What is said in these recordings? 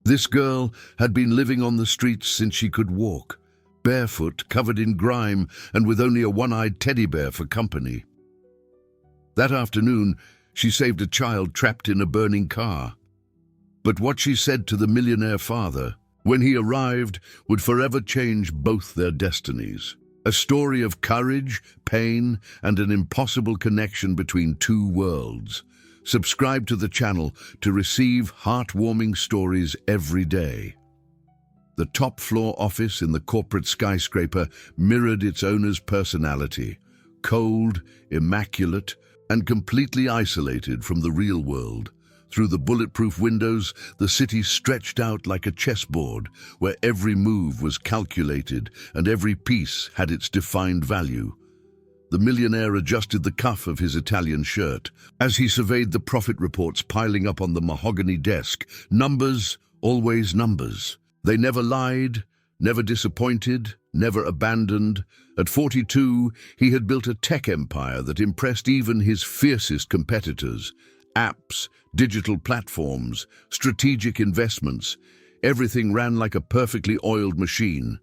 This girl had been living on the streets since she could walk, barefoot, covered in grime, and with only a one-eyed teddy bear for company. That afternoon, she saved a child trapped in a burning car. But what she said to the millionaire father, when he arrived, would forever change both their destinies. A story of courage, pain, and an impossible connection between two worlds. Subscribe to the channel to receive heartwarming stories every day. The top-floor office in the corporate skyscraper mirrored its owner's personality, cold, immaculate, and completely isolated from the real world. Through the bulletproof windows, the city stretched out like a chessboard, where every move was calculated and every piece had its defined value. The millionaire adjusted the cuff of his Italian shirt as he surveyed the profit reports piling up on the mahogany desk. Numbers, always numbers. They never lied, never disappointed, never abandoned. At 42, he had built a tech empire that impressed even his fiercest competitors. Apps, digital platforms, strategic investments. Everything ran like a perfectly oiled machine.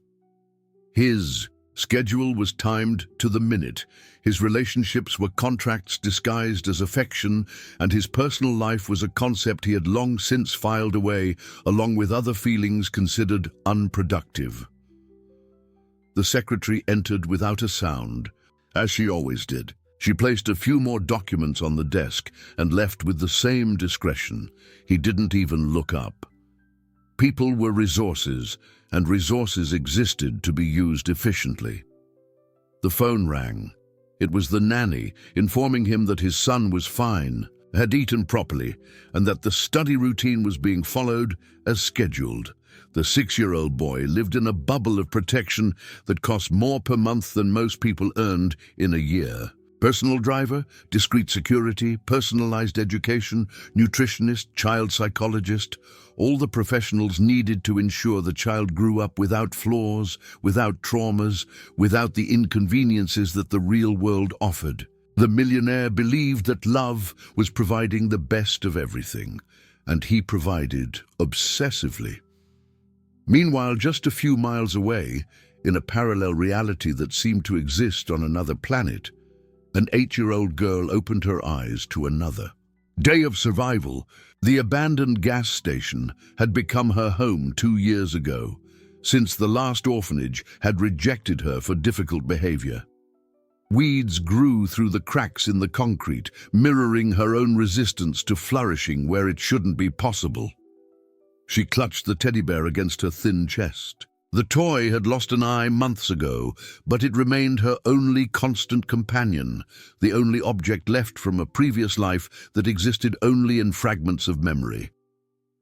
His schedule was timed to the minute. His relationships were contracts disguised as affection, and his personal life was a concept he had long since filed away, along with other feelings considered unproductive. The secretary entered without a sound, as she always did. She placed a few more documents on the desk and left with the same discretion. He didn't even look up. People were resources, and resources existed to be used efficiently. The phone rang. It was the nanny, informing him that his son was fine, had eaten properly, and that the study routine was being followed as scheduled. The 6-year-old boy lived in a bubble of protection that cost more per month than most people earned in a year. Personal driver, discreet security, personalized education, nutritionist, child psychologist, all the professionals needed to ensure the child grew up without flaws, without traumas, without the inconveniences that the real world offered. The millionaire believed that love was providing the best of everything, and he provided obsessively. Meanwhile, just a few miles away, in a parallel reality that seemed to exist on another planet, an 8-year-old girl opened her eyes to another. Day of survival. The abandoned gas station had become her home 2 years ago, since the last orphanage had rejected her for difficult behavior. Weeds grew through the cracks in the concrete, mirroring her own resistance to flourishing where it shouldn't be possible. She clutched the teddy bear against her thin chest. The toy had lost an eye months ago, but it remained her only constant companion, the only object left from a previous life that existed only in fragments of memory.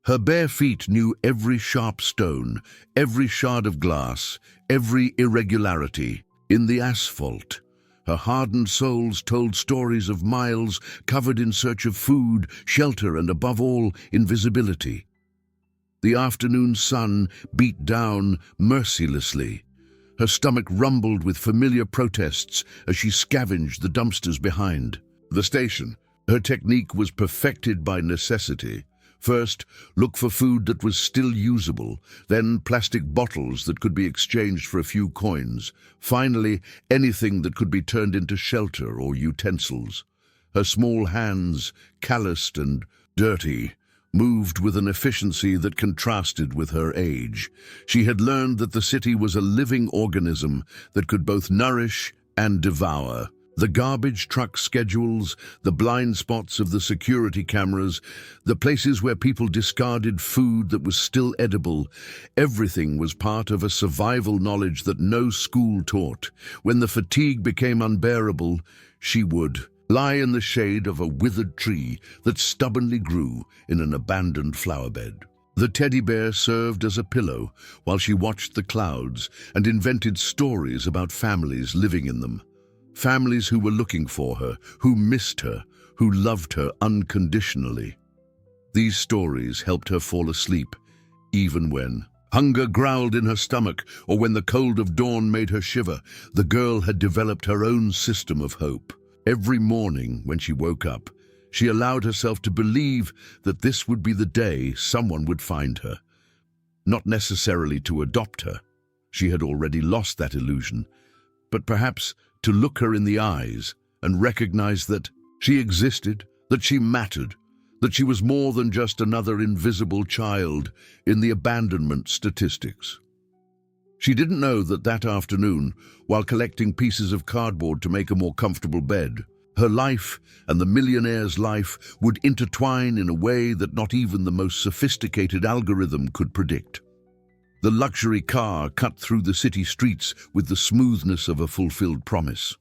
Her bare feet knew every sharp stone, every shard of glass, every irregularity in the asphalt. Her hardened soles told stories of miles covered in search of food, shelter, and above all, invisibility. The afternoon sun beat down mercilessly. Her stomach rumbled with familiar protests as she scavenged the dumpsters behind. The station. Her technique was perfected by necessity. First, look for food that was still usable, then plastic bottles that could be exchanged for a few coins. Finally, anything that could be turned into shelter or utensils. Her small hands, calloused and dirty, moved with an efficiency that contrasted with her age. She had learned that the city was a living organism that could both nourish and devour. The garbage truck schedules, the blind spots of the security cameras, the places where people discarded food that was still edible, everything was part of a survival knowledge that no school taught. When the fatigue became unbearable, she would lie in the shade of a withered tree that stubbornly grew in an abandoned flower bed. The teddy bear served as a pillow while she watched the clouds and invented stories about families living in them. Families who were looking for her, who missed her, who loved her unconditionally. These stories helped her fall asleep, even when hunger growled in her stomach or when the cold of dawn made her shiver. The girl had developed her own system of hope. Every morning when she woke up, she allowed herself to believe that this would be the day someone would find her, not necessarily to adopt her. She had already lost that illusion, but perhaps to look her in the eyes and recognize that she existed, that she mattered, that she was more than just another invisible child in the abandonment statistics. She didn't know that that afternoon, while collecting pieces of cardboard to make a more comfortable bed, her life and the millionaire's life would intertwine in a way that not even the most sophisticated algorithm could predict. The luxury car cut through the city streets with the smoothness of a fulfilled promise.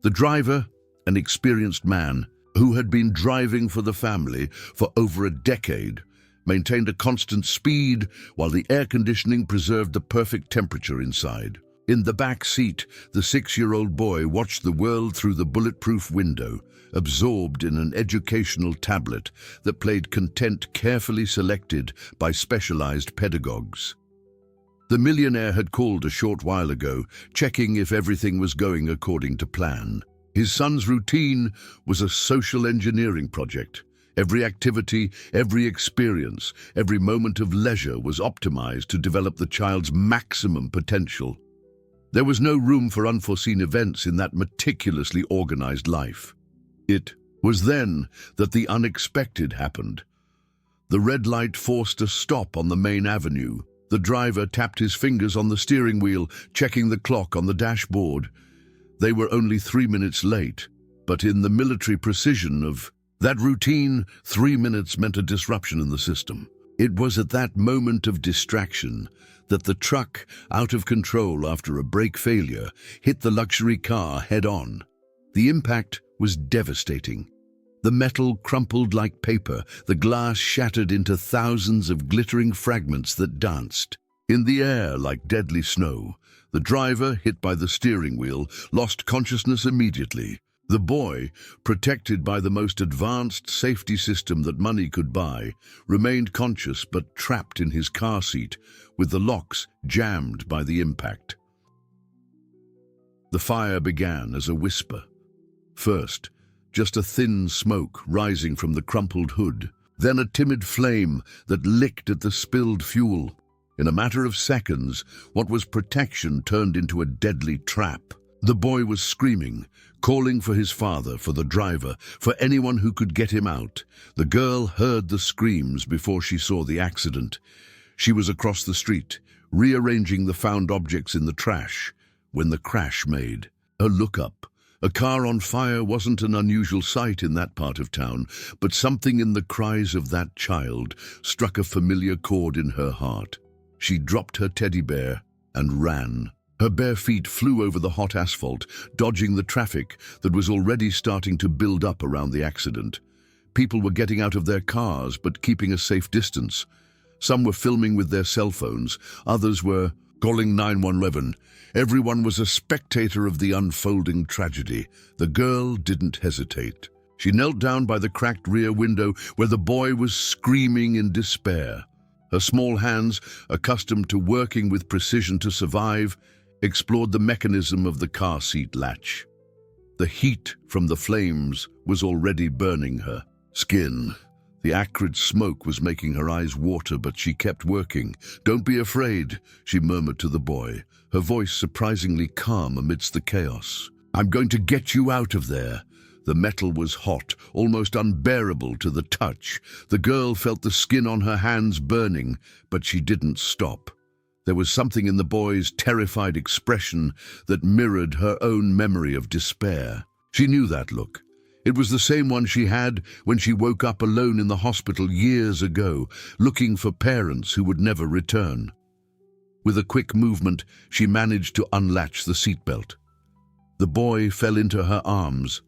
The driver, an experienced man who had been driving for the family for over a decade, maintained a constant speed while the air conditioning preserved the perfect temperature inside. In the back seat, the 6-year-old boy watched the world through the bulletproof window, absorbed in an educational tablet that played content carefully selected by specialized pedagogues. The millionaire had called a short while ago, checking if everything was going according to plan. His son's routine was a social engineering project. Every activity, every experience, every moment of leisure was optimized to develop the child's maximum potential. There was no room for unforeseen events in that meticulously organized life. It was then that the unexpected happened. The red light forced a stop on the main avenue. The driver tapped his fingers on the steering wheel, checking the clock on the dashboard. They were only 3 minutes late, but in the military precision of that routine, 3 minutes meant a disruption in the system. It was at that moment of distraction that the truck, out of control after a brake failure, hit the luxury car head-on. The impact was devastating. The metal crumpled like paper, the glass shattered into thousands of glittering fragments that danced. In the air like deadly snow, the driver, hit by the steering wheel, lost consciousness immediately. The boy, protected by the most advanced safety system that money could buy, remained conscious but trapped in his car seat, with the locks jammed by the impact. The fire began as a whisper. First, just a thin smoke rising from the crumpled hood, then a timid flame that licked at the spilled fuel. In a matter of seconds, what was protection turned into a deadly trap. The boy was screaming, calling for his father, for the driver, for anyone who could get him out. The girl heard the screams before she saw the accident. She was across the street, rearranging the found objects in the trash, when the crash made her look up. A car on fire wasn't an unusual sight in that part of town, but something in the cries of that child struck a familiar chord in her heart. She dropped her teddy bear and ran. Her bare feet flew over the hot asphalt, dodging the traffic that was already starting to build up around the accident. People were getting out of their cars but keeping a safe distance. Some were filming with their cell phones, others were calling 911. Everyone was a spectator of the unfolding tragedy. The girl didn't hesitate. She knelt down by the cracked rear window where the boy was screaming in despair. Her small hands, accustomed to working with precision to survive, explored the mechanism of the car seat latch. The heat from the flames was already burning her skin. The acrid smoke was making her eyes water, but she kept working. "Don't be afraid," she murmured to the boy, her voice surprisingly calm amidst the chaos. "I'm going to get you out of there." The metal was hot, almost unbearable to the touch. The girl felt the skin on her hands burning, but she didn't stop. There was something in the boy's terrified expression that mirrored her own memory of despair. She knew that look. It was the same one she had when she woke up alone in the hospital years ago, looking for parents who would never return. With a quick movement, she managed to unlatch the seatbelt. The boy fell into her arms,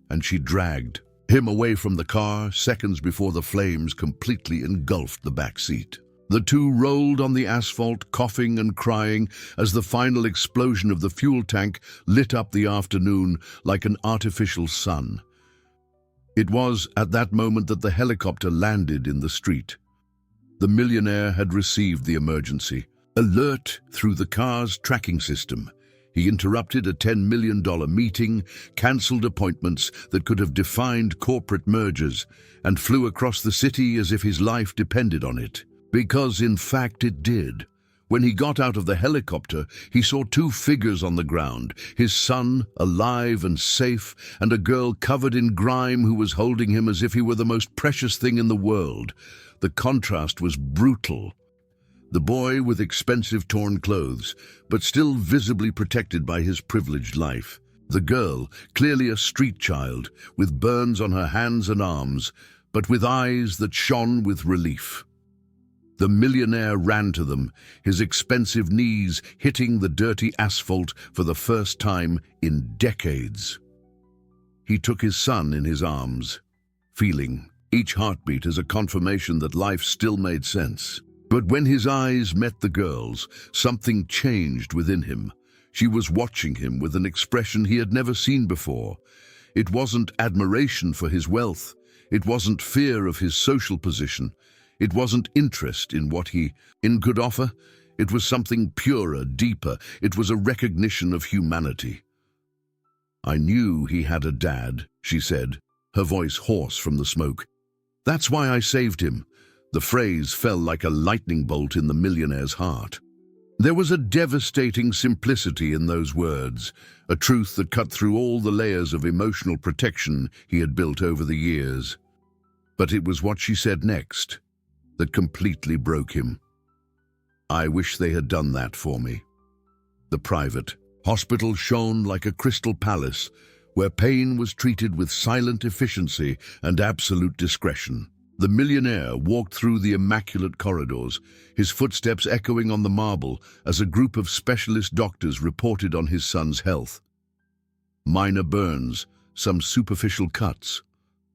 and she dragged him away from the car seconds before the flames completely engulfed the back seat. The two rolled on the asphalt, coughing and crying, as the final explosion of the fuel tank lit up the afternoon like an artificial sun. It was at that moment that the helicopter landed in the street. The millionaire had received the emergency alert through the car's tracking system. He interrupted a $10 million meeting, cancelled appointments that could have defined corporate mergers, and flew across the city as if his life depended on it. Because in fact it did. When he got out of the helicopter, he saw two figures on the ground, his son alive and safe, and a girl covered in grime who was holding him as if he were the most precious thing in the world. The contrast was brutal. The boy with expensive torn clothes, but still visibly protected by his privileged life. The girl, clearly a street child, with burns on her hands and arms, but with eyes that shone with relief. The millionaire ran to them, his expensive knees hitting the dirty asphalt for the first time in decades. He took his son in his arms, feeling each heartbeat as a confirmation that life still made sense. But when his eyes met the girl's, something changed within him. She was watching him with an expression he had never seen before. It wasn't admiration for his wealth. It wasn't fear of his social position. It wasn't interest in what he could offer. It was something purer, deeper. It was a recognition of humanity. "I knew he had a dad," she said, her voice hoarse from the smoke. "That's why I saved him." The phrase fell like a lightning bolt in the millionaire's heart. There was a devastating simplicity in those words, a truth that cut through all the layers of emotional protection he had built over the years. But it was what she said next that completely broke him. "I wish they had done that for me." The private hospital shone like a crystal palace, where pain was treated with silent efficiency and absolute discretion. The millionaire walked through the immaculate corridors, his footsteps echoing on the marble as a group of specialist doctors reported on his son's health. Minor burns, some superficial cuts,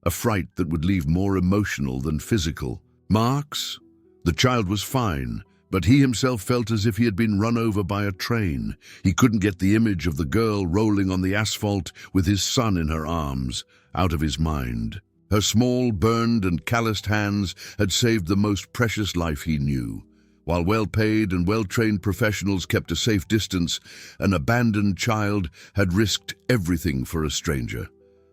a fright that would leave more emotional than physical. Marks? The child was fine, but he himself felt as if he had been run over by a train. He couldn't get the image of the girl rolling on the asphalt with his son in her arms out of his mind. Her small, burned and calloused hands had saved the most precious life he knew. While well-paid and well-trained professionals kept a safe distance, an abandoned child had risked everything for a stranger.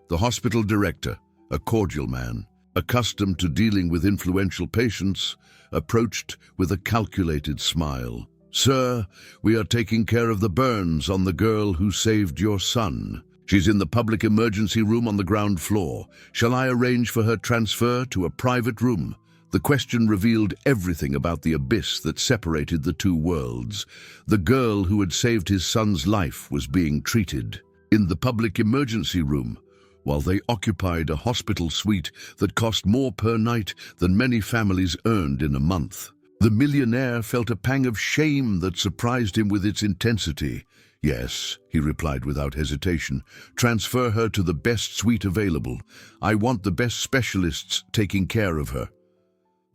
The hospital director, a cordial man, accustomed to dealing with influential patients, approached with a calculated smile. "Sir, we are taking care of the burns on the girl who saved your son. She's in the public emergency room on the ground floor. Shall I arrange for her transfer to a private room?" The question revealed everything about the abyss that separated the two worlds. The girl who had saved his son's life was being treated in the public emergency room, while they occupied a hospital suite that cost more per night than many families earned in a month. The millionaire felt a pang of shame that surprised him with its intensity. "Yes," he replied without hesitation, "transfer her to the best suite available. I want the best specialists taking care of her."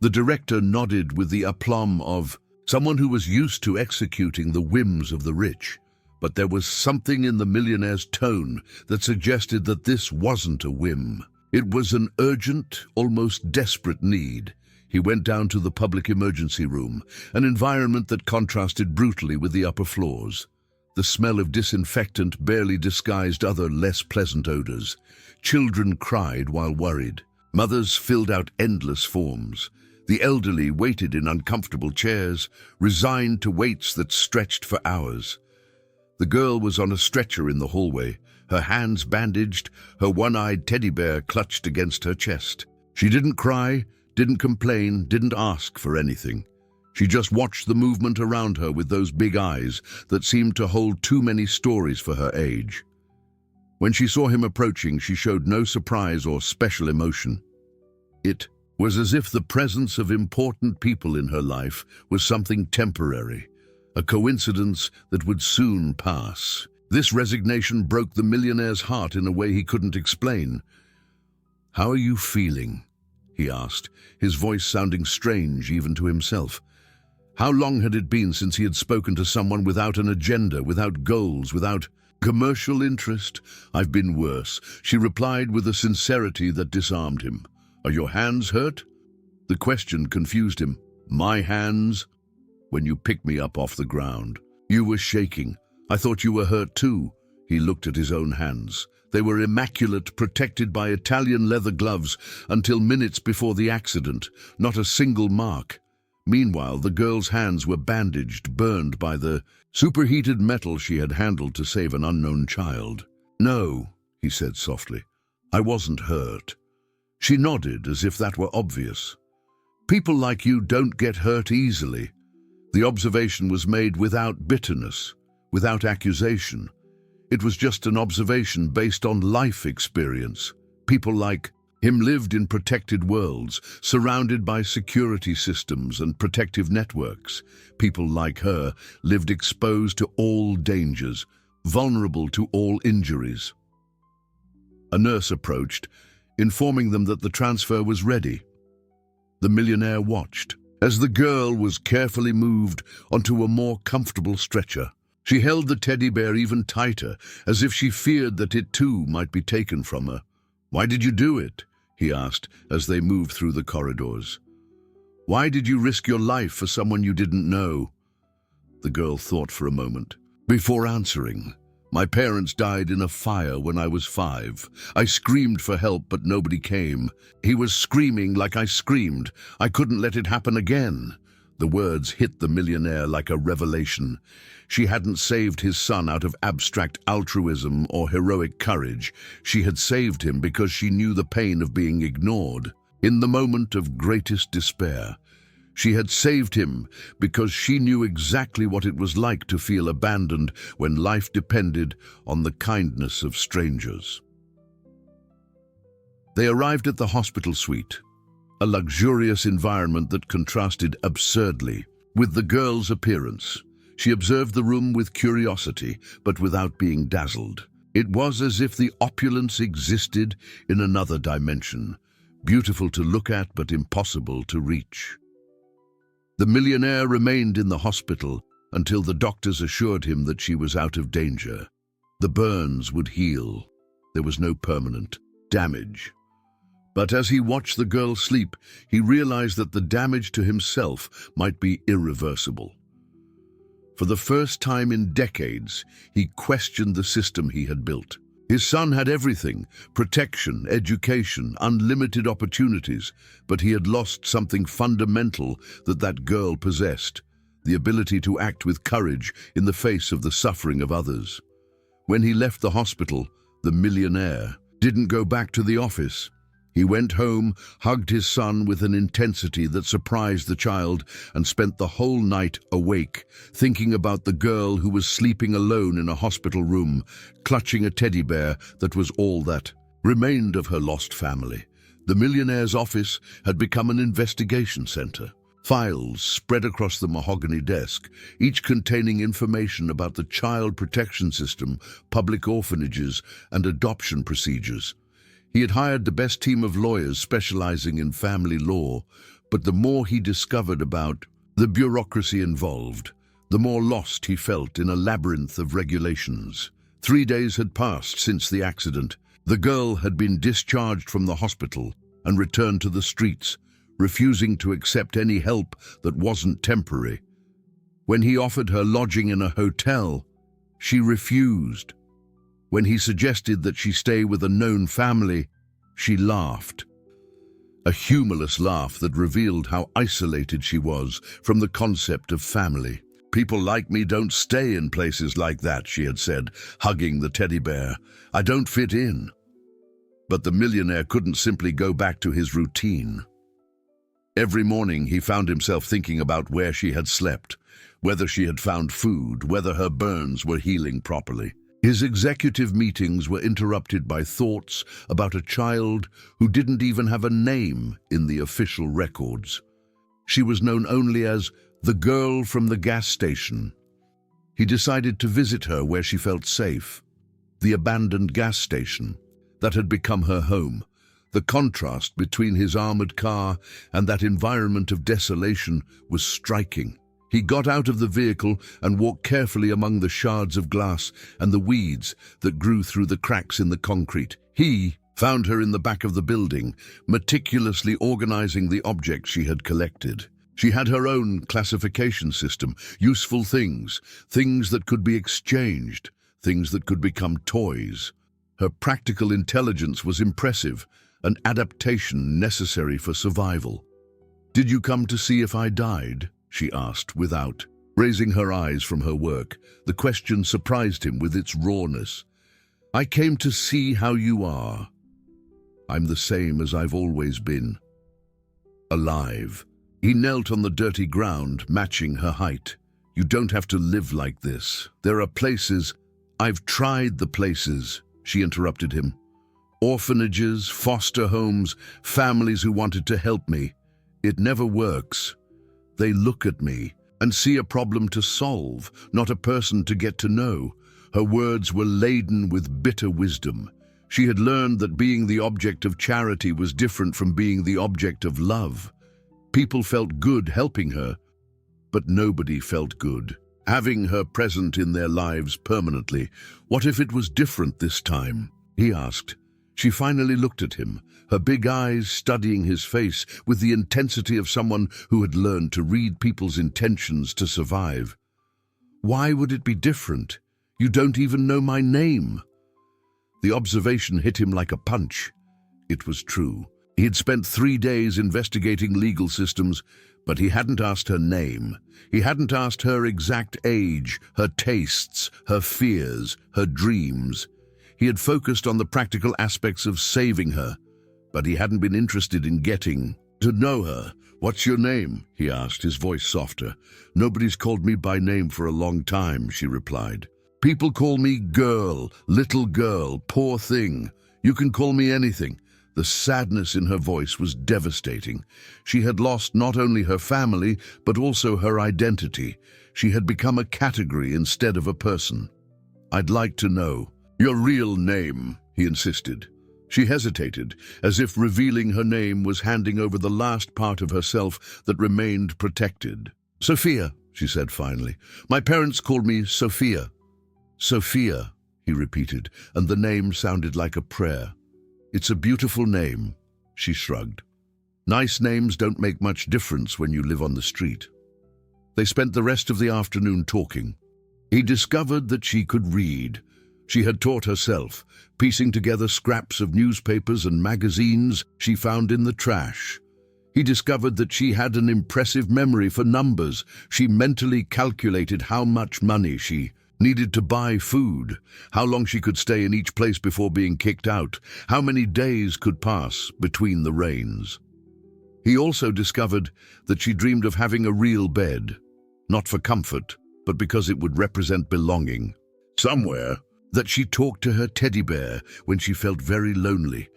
The director nodded with the aplomb of someone who was used to executing the whims of the rich. But there was something in the millionaire's tone that suggested that this wasn't a whim. It was an urgent, almost desperate need. He went down to the public emergency room, an environment that contrasted brutally with the upper floors. The smell of disinfectant barely disguised other less pleasant odors. Children cried while worried. Mothers filled out endless forms. The elderly waited in uncomfortable chairs, resigned to waits that stretched for hours. The girl was on a stretcher in the hallway, her hands bandaged, her one-eyed teddy bear clutched against her chest. She didn't cry, didn't complain, didn't ask for anything. She just watched the movement around her with those big eyes that seemed to hold too many stories for her age. When she saw him approaching, she showed no surprise or special emotion. It was as if the presence of important people in her life was something temporary, a coincidence that would soon pass. This resignation broke the millionaire's heart in a way he couldn't explain. "How are you feeling?" he asked, his voice sounding strange even to himself. How long had it been since he had spoken to someone without an agenda, without goals, without commercial interest? "I've been worse," she replied with a sincerity that disarmed him. "Are your hands hurt?" The question confused him. "My hands?" "When you picked me up off the ground. You were shaking. I thought you were hurt too." He looked at his own hands. They were immaculate, protected by Italian leather gloves until minutes before the accident. Not a single mark. Meanwhile, the girl's hands were bandaged, burned by the superheated metal she had handled to save an unknown child. "No," he said softly. "I wasn't hurt." She nodded as if that were obvious. "People like you don't get hurt easily." The observation was made without bitterness, without accusation. It was just an observation based on life experience. People like him lived in protected worlds, surrounded by security systems and protective networks. People like her lived exposed to all dangers, vulnerable to all injuries. A nurse approached, informing them that the transfer was ready. The millionaire watched as the girl was carefully moved onto a more comfortable stretcher. She held the teddy bear even tighter, as if she feared that it too might be taken from her. "Why did you do it?" he asked as they moved through the corridors. "Why did you risk your life for someone you didn't know?" The girl thought for a moment before answering. "My parents died in a fire when I was 5. I screamed for help, but nobody came. He was screaming like I screamed. I couldn't let it happen again." The words hit the millionaire like a revelation. She hadn't saved his son out of abstract altruism or heroic courage. She had saved him because she knew the pain of being ignored. In the moment of greatest despair, she had saved him because she knew exactly what it was like to feel abandoned when life depended on the kindness of strangers. They arrived at the hospital suite, a luxurious environment that contrasted absurdly with the girl's appearance. She observed the room with curiosity, but without being dazzled. It was as if the opulence existed in another dimension, beautiful to look at but impossible to reach. The millionaire remained in the hospital until the doctors assured him that she was out of danger. The burns would heal. There was no permanent damage. But as he watched the girl sleep, he realized that the damage to himself might be irreversible. For the first time in decades, he questioned the system he had built. His son had everything: protection, education, unlimited opportunities, but he had lost something fundamental that girl possessed: the ability to act with courage in the face of the suffering of others. When he left the hospital, the millionaire didn't go back to the office. He went home, hugged his son with an intensity that surprised the child, and spent the whole night awake, thinking about the girl who was sleeping alone in a hospital room, clutching a teddy bear that was all that remained of her lost family. The millionaire's office had become an investigation center. Files spread across the mahogany desk, each containing information about the child protection system, public orphanages, and adoption procedures. He had hired the best team of lawyers specializing in family law, but the more he discovered about the bureaucracy involved, the more lost he felt in a labyrinth of regulations. 3 days had passed since the accident. The girl had been discharged from the hospital and returned to the streets, refusing to accept any help that wasn't temporary. When he offered her lodging in a hotel, she refused. When he suggested that she stay with a known family, she laughed. A humorless laugh that revealed how isolated she was from the concept of family. "People like me don't stay in places like that," she had said, hugging the teddy bear. "I don't fit in." But the millionaire couldn't simply go back to his routine. Every morning he found himself thinking about where she had slept, whether she had found food, whether her burns were healing properly. His executive meetings were interrupted by thoughts about a child who didn't even have a name in the official records. She was known only as the girl from the gas station. He decided to visit her where she felt safe, the abandoned gas station that had become her home. The contrast between his armored car and that environment of desolation was striking. He got out of the vehicle and walked carefully among the shards of glass and the weeds that grew through the cracks in the concrete. He found her in the back of the building, meticulously organizing the objects she had collected. She had her own classification system: useful things, things that could be exchanged, things that could become toys. Her practical intelligence was impressive, an adaptation necessary for survival. "Did you come to see if I died?" she asked, without raising her eyes from her work. The question surprised him with its rawness. "I came to see how you are. I'm the same as I've always been. Alive." He knelt on the dirty ground, matching her height. "You don't have to live like this. There are places—" "I've tried the places," she interrupted him. "Orphanages, foster homes, families who wanted to help me. It never works. They look at me and see a problem to solve, not a person to get to know." Her words were laden with bitter wisdom. She had learned that being the object of charity was different from being the object of love. People felt good helping her, but nobody felt good having her present in their lives permanently. What if it was different this time? He asked. She finally looked at him, her big eyes studying his face with the intensity of someone who had learned to read people's intentions to survive. "Why would it be different? You don't even know my name." The observation hit him like a punch. It was true. He had spent 3 days investigating legal systems, but he hadn't asked her name. He hadn't asked her exact age, her tastes, her fears, her dreams. He had focused on the practical aspects of saving her, but he hadn't been interested in getting to know her. "What's your name?" he asked, his voice softer. "Nobody's called me by name for a long time," she replied. "People call me girl, little girl, poor thing. You can call me anything." The sadness in her voice was devastating. She had lost not only her family, but also her identity. She had become a category instead of a person. "I'd like to know your real name," he insisted. She hesitated, as if revealing her name was handing over the last part of herself that remained protected. "Sophia," she said finally. "My parents called me Sophia." "Sophia," he repeated, and the name sounded like a prayer. "It's a beautiful name," she shrugged. "Nice names don't make much difference when you live on the street." They spent the rest of the afternoon talking. He discovered that she could read. She had taught herself, piecing together scraps of newspapers and magazines she found in the trash. He discovered that she had an impressive memory for numbers. She mentally calculated how much money she needed to buy food, how long she could stay in each place before being kicked out, how many days could pass between the rains. He also discovered that she dreamed of having a real bed, not for comfort, but because it would represent belonging. Somewhere, that she talked to her teddy bear when she felt very lonely,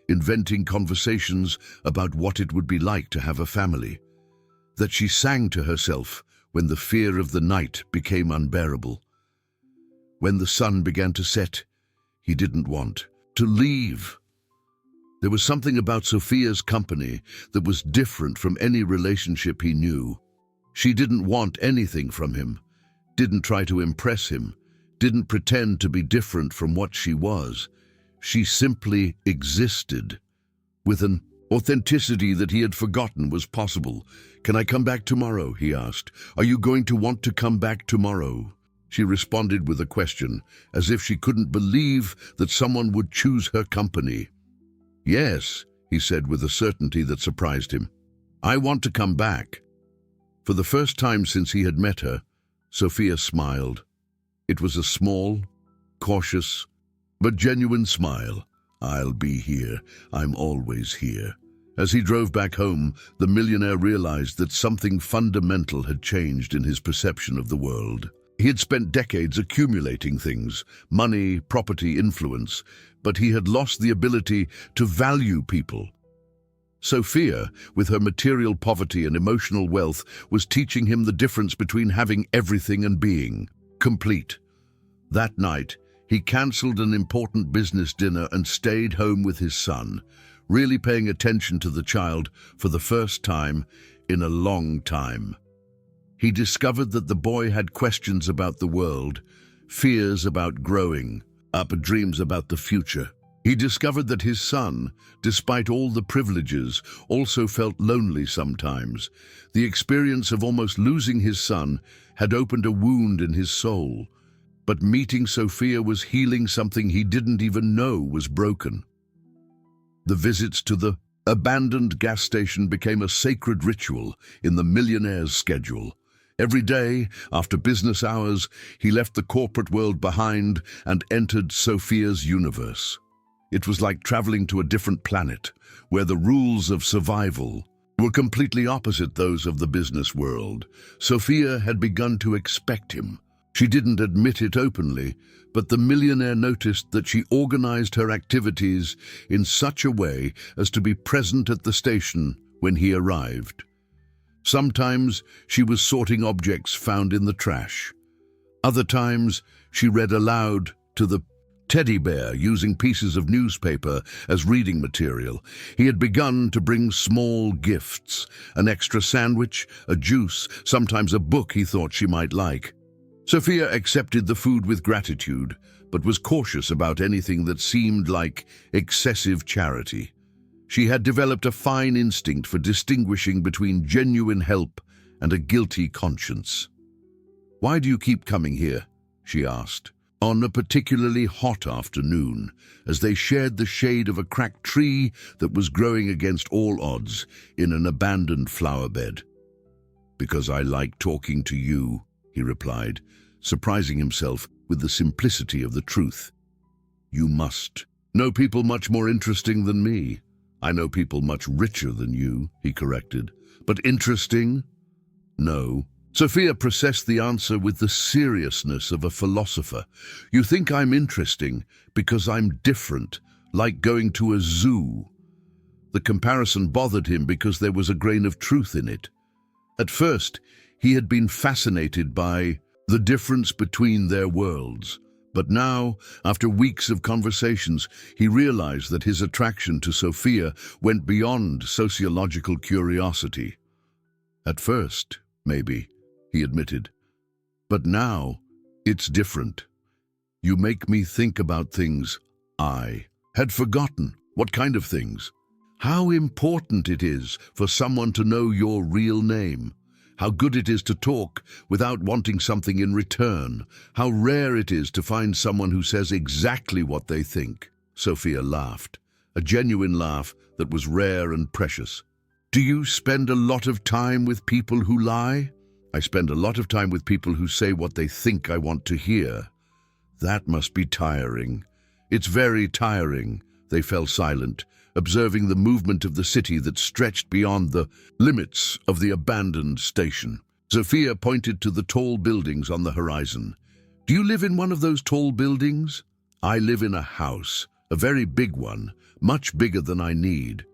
inventing conversations about what it would be like to have a family. That she sang to herself when the fear of the night became unbearable. When the sun began to set, he didn't want to leave. There was something about Sophia's company that was different from any relationship he knew. She didn't want anything from him, didn't try to impress him, didn't pretend to be different from what she was. She simply existed, with an authenticity that he had forgotten was possible. "Can I come back tomorrow?" he asked. "Are you going to want to come back tomorrow?" She responded with a question, as if she couldn't believe that someone would choose her company. "Yes," he said with a certainty that surprised him. "I want to come back." For the first time since he had met her, Sophia smiled. It was a small, cautious, but genuine smile. "I'll be here. I'm always here." As he drove back home, the millionaire realized that something fundamental had changed in his perception of the world. He had spent decades accumulating things, money, property, influence, but he had lost the ability to value people. Sophia, with her material poverty and emotional wealth, was teaching him the difference between having everything and being complete. That night, he cancelled an important business dinner and stayed home with his son, really paying attention to the child for the first time in a long time. He discovered that the boy had questions about the world, fears about growing up, dreams about the future. He discovered that his son, despite all the privileges, also felt lonely sometimes. The experience of almost losing his son had opened a wound in his soul, but meeting Sophia was healing something he didn't even know was broken. The visits to the Abandoned gas station became a sacred ritual in the millionaire's schedule. Every day, after business hours, he left the corporate world behind and entered Sophia's universe. It was like traveling to a different planet, where the rules of survival were completely opposite those of the business world. Sophia had begun to expect him. She didn't admit it openly, but the millionaire noticed that she organized her activities in such a way as to be present at the station when he arrived. Sometimes she was sorting objects found in the trash. Other times she read aloud to the teddy bear using pieces of newspaper as reading material. He had begun to bring small gifts, an extra sandwich, a juice, sometimes a book he thought she might like. Sophia accepted the food with gratitude, but was cautious about anything that seemed like excessive charity. She had developed a fine instinct for distinguishing between genuine help and a guilty conscience. "Why do you keep coming here?" she asked, on a particularly hot afternoon, as they shared the shade of a cracked tree that was growing against all odds in an abandoned flower bed. "Because I like talking to you," he replied, surprising himself with the simplicity of the truth. "You must know people much more interesting than me." "I know people much richer than you," he corrected. "But interesting? No." Sophia processed the answer with the seriousness of a philosopher. "You think I'm interesting because I'm different, like going to a zoo." The comparison bothered him because there was a grain of truth in it. At first, he had been fascinated by the difference between their worlds. But now, after weeks of conversations, he realized that his attraction to Sophia went beyond sociological curiosity. "At first, maybe," he admitted. "But now, it's different. You make me think about things I had forgotten." "What kind of things?" "How important it is for someone to know your real name. How good it is to talk without wanting something in return. How rare it is to find someone who says exactly what they think." Sophia laughed, a genuine laugh that was rare and precious. "Do you spend a lot of time with people who lie?" "I spend a lot of time with people who say what they think I want to hear." "That must be tiring." "It's very tiring." They fell silent, observing the movement of the city that stretched beyond the limits of the abandoned station. Sophia pointed to the tall buildings on the horizon. "Do you live in one of those tall buildings?" "I live in a house, a very big one, much bigger than I need."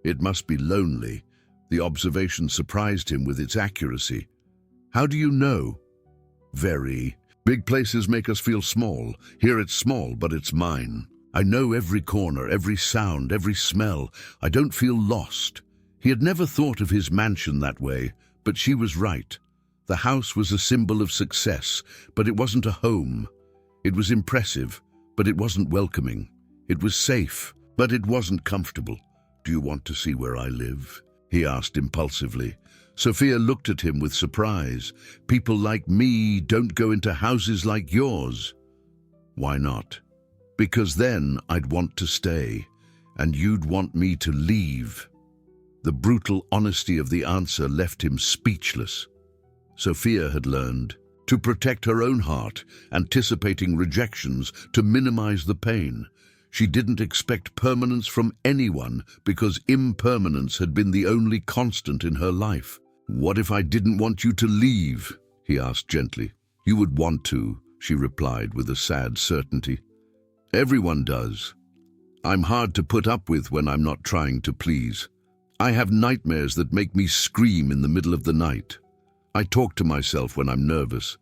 "It must be lonely." The observation surprised him with its accuracy. "How do you know?" "Very. Big places make us feel small. Here it's small, but it's mine. I know every corner, every sound, every smell. I don't feel lost." He had never thought of his mansion that way, but she was right. The house was a symbol of success, but it wasn't a home. It was impressive, but it wasn't welcoming. It was safe, but it wasn't comfortable. "Do you want to see where I live?" he asked impulsively. Sophia looked at him with surprise. "People like me don't go into houses like yours." "Why not?" "Because then I'd want to stay, and you'd want me to leave." The brutal honesty of the answer left him speechless. Sophia had learned to protect her own heart, anticipating rejections to minimize the pain. She didn't expect permanence from anyone because impermanence had been the only constant in her life. "What if I didn't want you to leave?" he asked gently. "You would want to," she replied with a sad certainty. "Everyone does. I'm hard to put up with when I'm not trying to please. I have nightmares that make me scream in the middle of the night. I talk to myself when I'm nervous.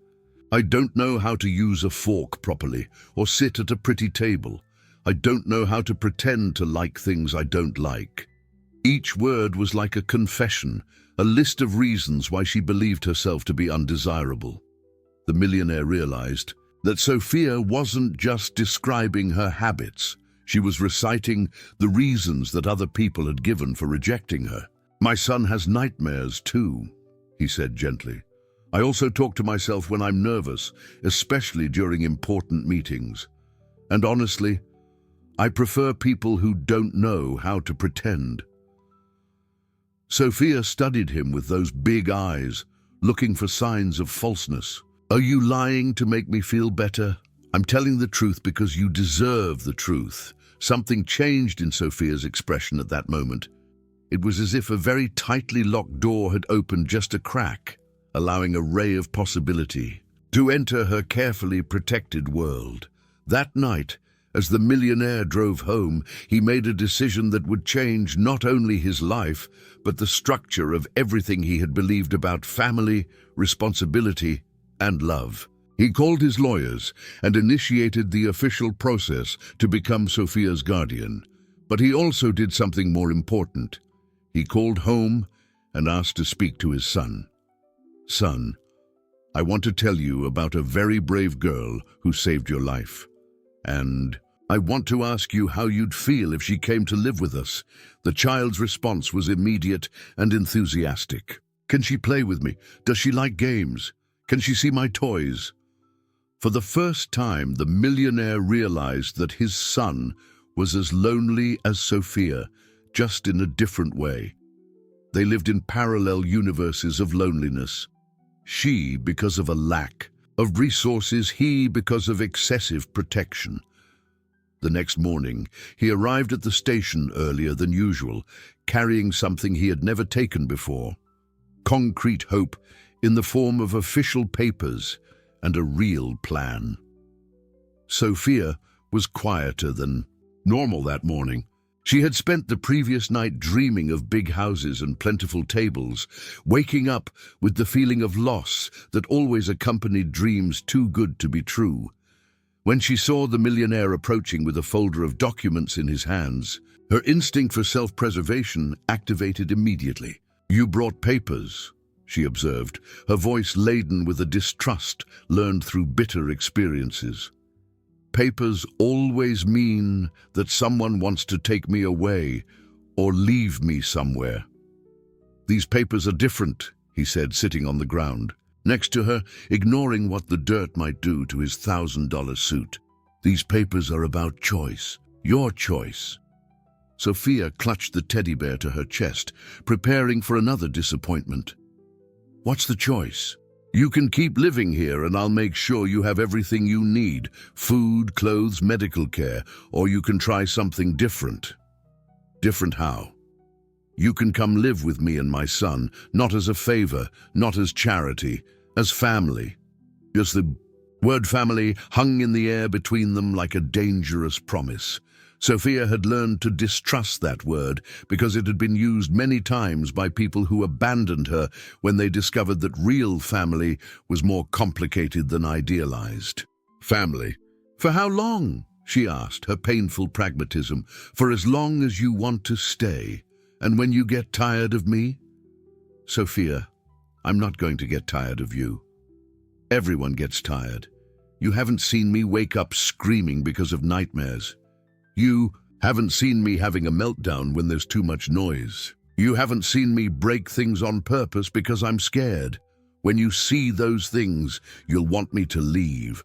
I don't know how to use a fork properly or sit at a pretty table. I don't know how to pretend to like things I don't like." Each word was like a confession, a list of reasons why she believed herself to be undesirable. The millionaire realized that Sophia wasn't just describing her habits. She was reciting the reasons that other people had given for rejecting her. "My son has nightmares too," he said gently. "I also talk to myself when I'm nervous, especially during important meetings. And honestly, I prefer people who don't know how to pretend." Sophia studied him with those big eyes, looking for signs of falseness. "Are you lying to make me feel better?" "I'm telling the truth because you deserve the truth." Something changed in Sophia's expression at that moment. It was as if a very tightly locked door had opened just a crack, allowing a ray of possibility to enter her carefully protected world. That night, as the millionaire drove home, he made a decision that would change not only his life, but the structure of everything he had believed about family, responsibility, and love. He called his lawyers and initiated the official process to become Sophia's guardian. But he also did something more important. He called home and asked to speak to his son. "Son, I want to tell you about a very brave girl who saved your life. And I want to ask you how you'd feel if she came to live with us." The child's response was immediate and enthusiastic. "Can she play with me? Does she like games? Can she see my toys?" For the first time, the millionaire realized that his son was as lonely as Sophia, just in a different way. They lived in parallel universes of loneliness. She because of a lack of resources, he because of excessive protection. The next morning, he arrived at the station earlier than usual, carrying something he had never taken before. Concrete hope in the form of official papers and a real plan. Sophia was quieter than normal that morning. She had spent the previous night dreaming of big houses and plentiful tables, waking up with the feeling of loss that always accompanied dreams too good to be true. When she saw the millionaire approaching with a folder of documents in his hands, her instinct for self-preservation activated immediately. "You brought papers," she observed, her voice laden with a distrust learned through bitter experiences. "Papers always mean that someone wants to take me away or leave me somewhere." "These papers are different," he said, sitting on the ground next to her, ignoring what the dirt might do to his $1,000 suit. "These papers are about choice, your choice." Sophia clutched the teddy bear to her chest, preparing for another disappointment. "What's the choice?" "You can keep living here and I'll make sure you have everything you need, food, clothes, medical care, or you can try something different." "Different how?" "You can come live with me and my son, not as a favor, not as charity, as family." Just the word family hung in the air between them like a dangerous promise. Sophia had learned to distrust that word because it had been used many times by people who abandoned her when they discovered that real family was more complicated than idealized. "Family? For how long?" she asked, her painful pragmatism. "For as long as you want to stay. And when you get tired of me?" "Sophia, I'm not going to get tired of you. Everyone gets tired. You haven't seen me wake up screaming because of nightmares. You haven't seen me having a meltdown when there's too much noise. You haven't seen me break things on purpose because I'm scared. When you see those things, you'll want me to leave."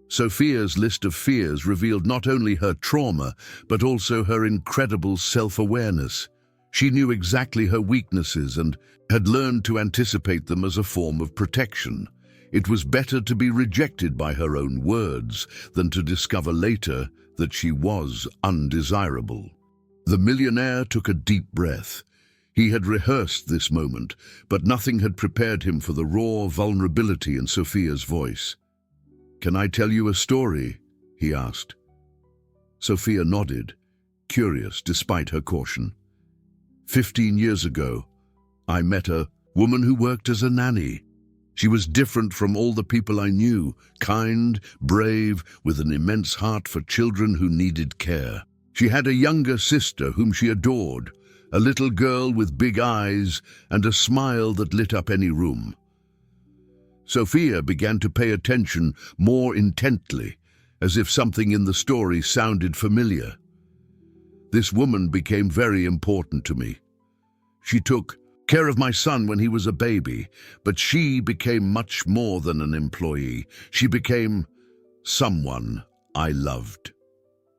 Sophia's list of fears revealed not only her trauma, but also her incredible self-awareness. She knew exactly her weaknesses and had learned to anticipate them as a form of protection. It was better to be rejected by her own words than to discover later that she was undesirable. The millionaire took a deep breath. He had rehearsed this moment, but nothing had prepared him for the raw vulnerability in Sophia's voice. "Can I tell you a story?" he asked. Sophia nodded, curious despite her caution. 15 years ago, I met a woman who worked as a nanny. She was different from all the people I knew, kind, brave, with an immense heart for children who needed care. She had a younger sister whom she adored, a little girl with big eyes and a smile that lit up any room. Sophia began to pay attention more intently, as if something in the story sounded familiar. This woman became very important to me. She took care of my son when he was a baby, but she became much more than an employee. She became someone I loved.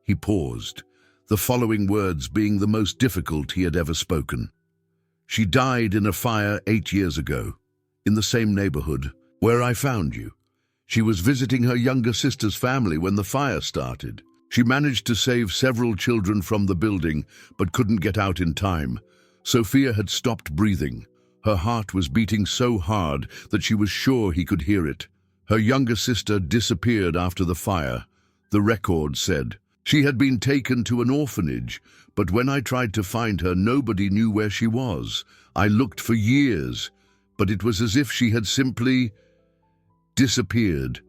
He paused, the following words being the most difficult he had ever spoken. She died in a fire 8 years ago, in the same neighborhood where I found you. She was visiting her younger sister's family when the fire started. She managed to save several children from the building, but couldn't get out in time. Sophia had stopped breathing. Her heart was beating so hard that she was sure he could hear it. Her younger sister disappeared after the fire. The record said she had been taken to an orphanage, but when I tried to find her, nobody knew where she was. I looked for years, but it was as if she had simply disappeared.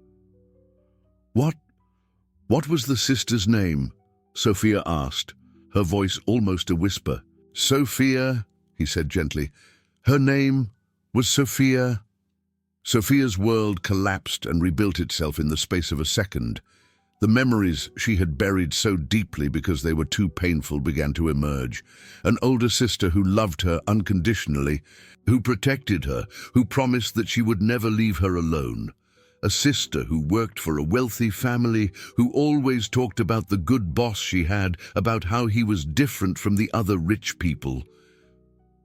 What was the sister's name? Sophia asked, her voice almost a whisper. Sophia, he said gently. Her name was Sophia. Sophia's world collapsed and rebuilt itself in the space of a second. The memories she had buried so deeply because they were too painful began to emerge. An older sister who loved her unconditionally, who protected her, who promised that she would never leave her alone. A sister who worked for a wealthy family, who always talked about the good boss she had, about how he was different from the other rich people.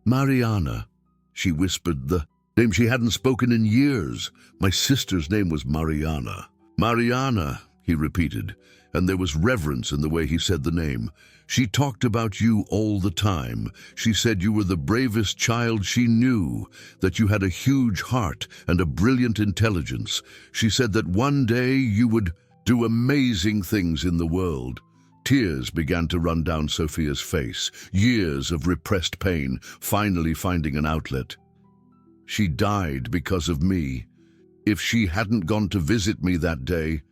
Mariana, she whispered, the name she hadn't spoken in years. My sister's name was Mariana. Mariana, he repeated, and there was reverence in the way he said the name. She talked about you all the time. She said you were the bravest child she knew, that you had a huge heart and a brilliant intelligence. She said that one day you would do amazing things in the world. Tears began to run down Sophia's face, years of repressed pain, finally finding an outlet. She died because of me. If she hadn't gone to visit me that day—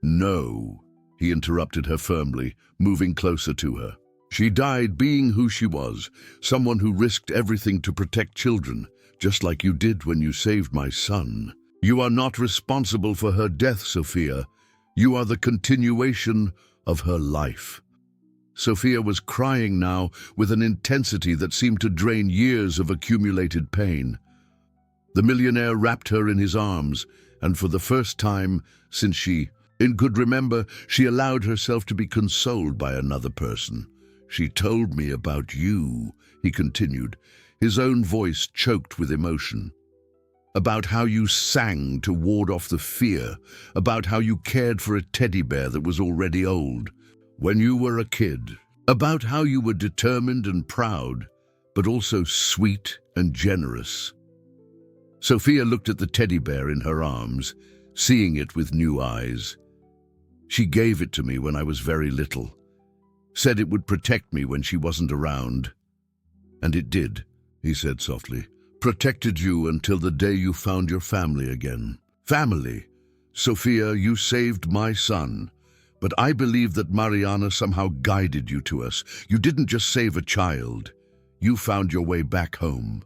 No, he interrupted her firmly, moving closer to her. She died being who she was, someone who risked everything to protect children, just like you did when you saved my son. You are not responsible for her death, Sophia. You are the continuation of her life. Sophia was crying now with an intensity that seemed to drain years of accumulated pain. The millionaire wrapped her in his arms, and for the first time since she could remember, she allowed herself to be consoled by another person. She told me about you, he continued, his own voice choked with emotion. About how you sang to ward off the fear, about how you cared for a teddy bear that was already old when you were a kid, about how you were determined and proud, but also sweet and generous. Sophia looked at the teddy bear in her arms, seeing it with new eyes. She gave it to me when I was very little, said it would protect me when she wasn't around. And it did, he said softly. Protected you until the day you found your family again. Family. Sophia, you saved my son. But I believe that Mariana somehow guided you to us. You didn't just save a child. You found your way back home.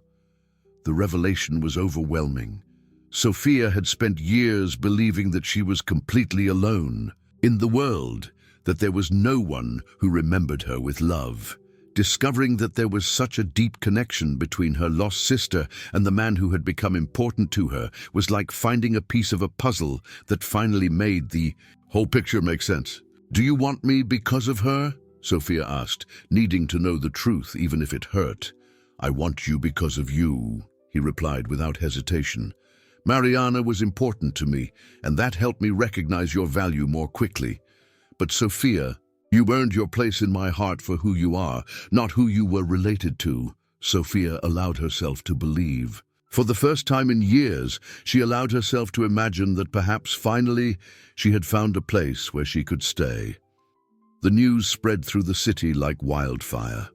The revelation was overwhelming. Sophia had spent years believing that she was completely alone in the world, that there was no one who remembered her with love. Discovering that there was such a deep connection between her lost sister and the man who had become important to her was like finding a piece of a puzzle that finally made the whole picture make sense. Do you want me because of her? Sophia asked, needing to know the truth even if it hurt. I want you because of you, he replied without hesitation. Mariana was important to me, and that helped me recognize your value more quickly. But Sophia, you earned your place in my heart for who you are, not who you were related to. Sophia allowed herself to believe. For the first time in years, she allowed herself to imagine that perhaps finally she had found a place where she could stay. The news spread through the city like wildfire.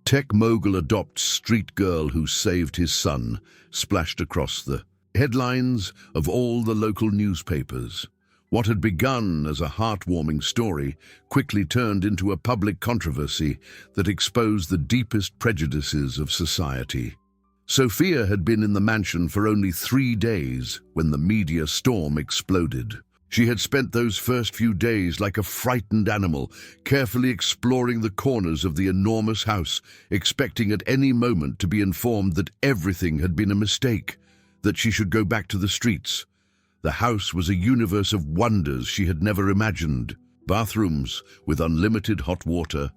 Tech mogul adopts street girl who saved his son splashed across the headlines of all the local newspapers. What had begun as a heartwarming story quickly turned into a public controversy that exposed the deepest prejudices of society. Sophia had been in the mansion for only 3 days when the media storm exploded. She had spent those first few days like a frightened animal, carefully exploring the corners of the enormous house, expecting at any moment to be informed that everything had been a mistake, that she should go back to the streets. The house was a universe of wonders she had never imagined. Bathrooms with unlimited hot water,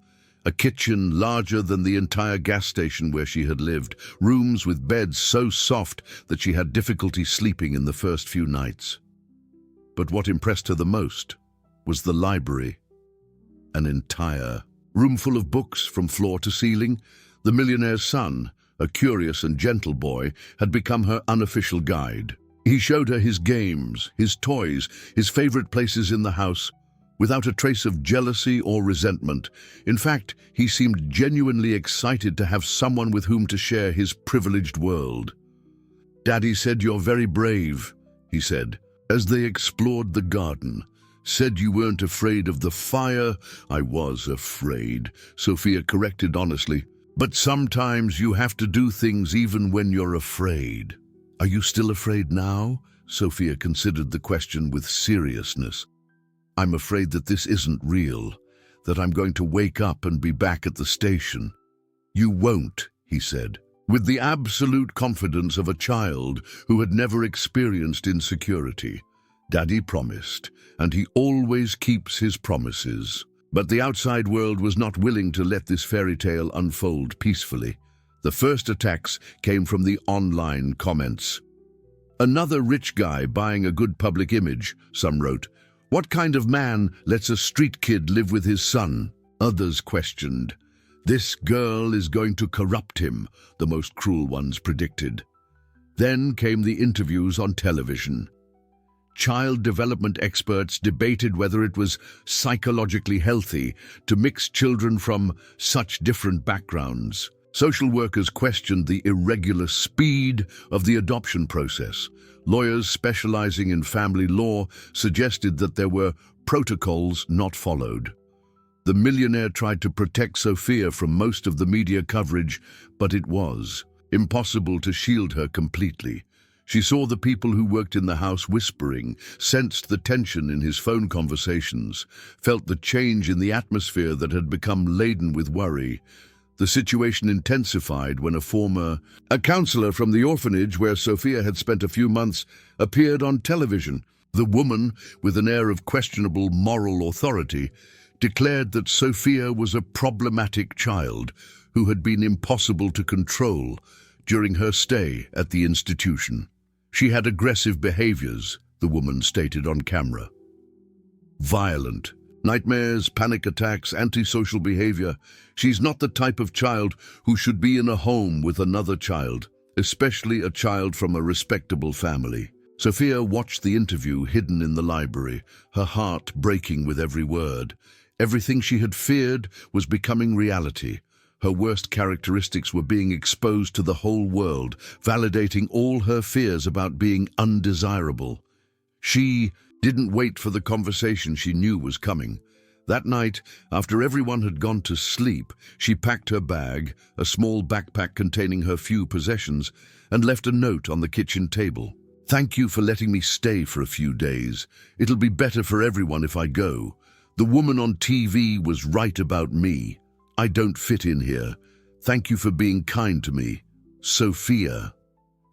A kitchen larger than the entire gas station where she had lived, rooms with beds so soft that she had difficulty sleeping in the first few nights. But what impressed her the most was the library. An entire room full of books from floor to ceiling. The millionaire's son, a curious and gentle boy, had become her unofficial guide. He showed her his games, his toys, his favorite places in the house, without a trace of jealousy or resentment. In fact, he seemed genuinely excited to have someone with whom to share his privileged world. "Daddy said you're very brave," he said, as they explored the garden. "Said you weren't afraid of the fire." "I was afraid," Sophia corrected honestly. "But sometimes you have to do things even when you're afraid." "Are you still afraid now?" Sophia considered the question with seriousness. "I'm afraid that this isn't real, that I'm going to wake up and be back at the station." "You won't," he said, with the absolute confidence of a child who had never experienced insecurity. "Daddy promised, and he always keeps his promises." But the outside world was not willing to let this fairy tale unfold peacefully. The first attacks came from the online comments. "Another rich guy buying a good public image," some wrote. "What kind of man lets a street kid live with his son?" Others questioned. "This girl is going to corrupt him," the most cruel ones predicted. Then came the interviews on television. Child development experts debated whether it was psychologically healthy to mix children from such different backgrounds. Social workers questioned the irregular speed of the adoption process. Lawyers specializing in family law suggested that there were protocols not followed. The millionaire tried to protect Sophia from most of the media coverage, but it was impossible to shield her completely. She saw the people who worked in the house whispering, sensed the tension in his phone conversations, felt the change in the atmosphere that had become laden with worry. The situation intensified when a counselor from the orphanage where Sophia had spent a few months appeared on television. The woman, with an air of questionable moral authority, declared that Sophia was a problematic child who had been impossible to control during her stay at the institution. She had aggressive behaviors, the woman stated on camera. Violent. Nightmares, panic attacks, antisocial behavior. She's not the type of child who should be in a home with another child, especially a child from a respectable family. Sophia watched the interview hidden in the library, her heart breaking with every word. Everything she had feared was becoming reality. Her worst characteristics were being exposed to the whole world, validating all her fears about being undesirable. She didn't wait for the conversation she knew was coming. That night, after everyone had gone to sleep, she packed her bag, a small backpack containing her few possessions, and left a note on the kitchen table. "Thank you for letting me stay for a few days. It'll be better for everyone if I go. The woman on TV was right about me. I don't fit in here. Thank you for being kind to me. Sophia."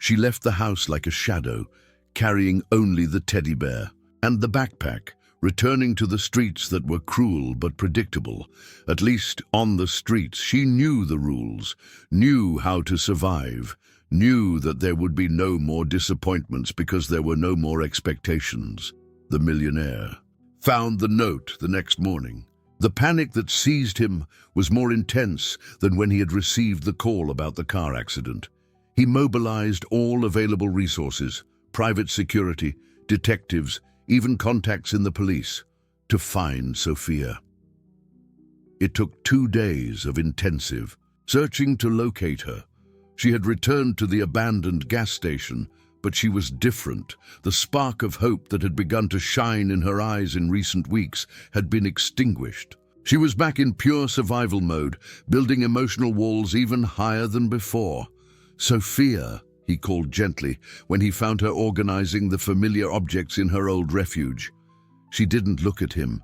She left the house like a shadow, carrying only the teddy bear and the backpack, returning to the streets that were cruel but predictable. At least on the streets, she knew the rules, knew how to survive, knew that there would be no more disappointments because there were no more expectations. The millionaire found the note the next morning. The panic that seized him was more intense than when he had received the call about the car accident. He mobilized all available resources, private security, detectives, even contacts in the police, to find Sophia. It took 2 days of intensive searching to locate her. She had returned to the abandoned gas station, but she was different. The spark of hope that had begun to shine in her eyes in recent weeks had been extinguished. She was back in pure survival mode, building emotional walls even higher than before. "Sophia," he called gently when he found her organizing the familiar objects in her old refuge. She didn't look at him.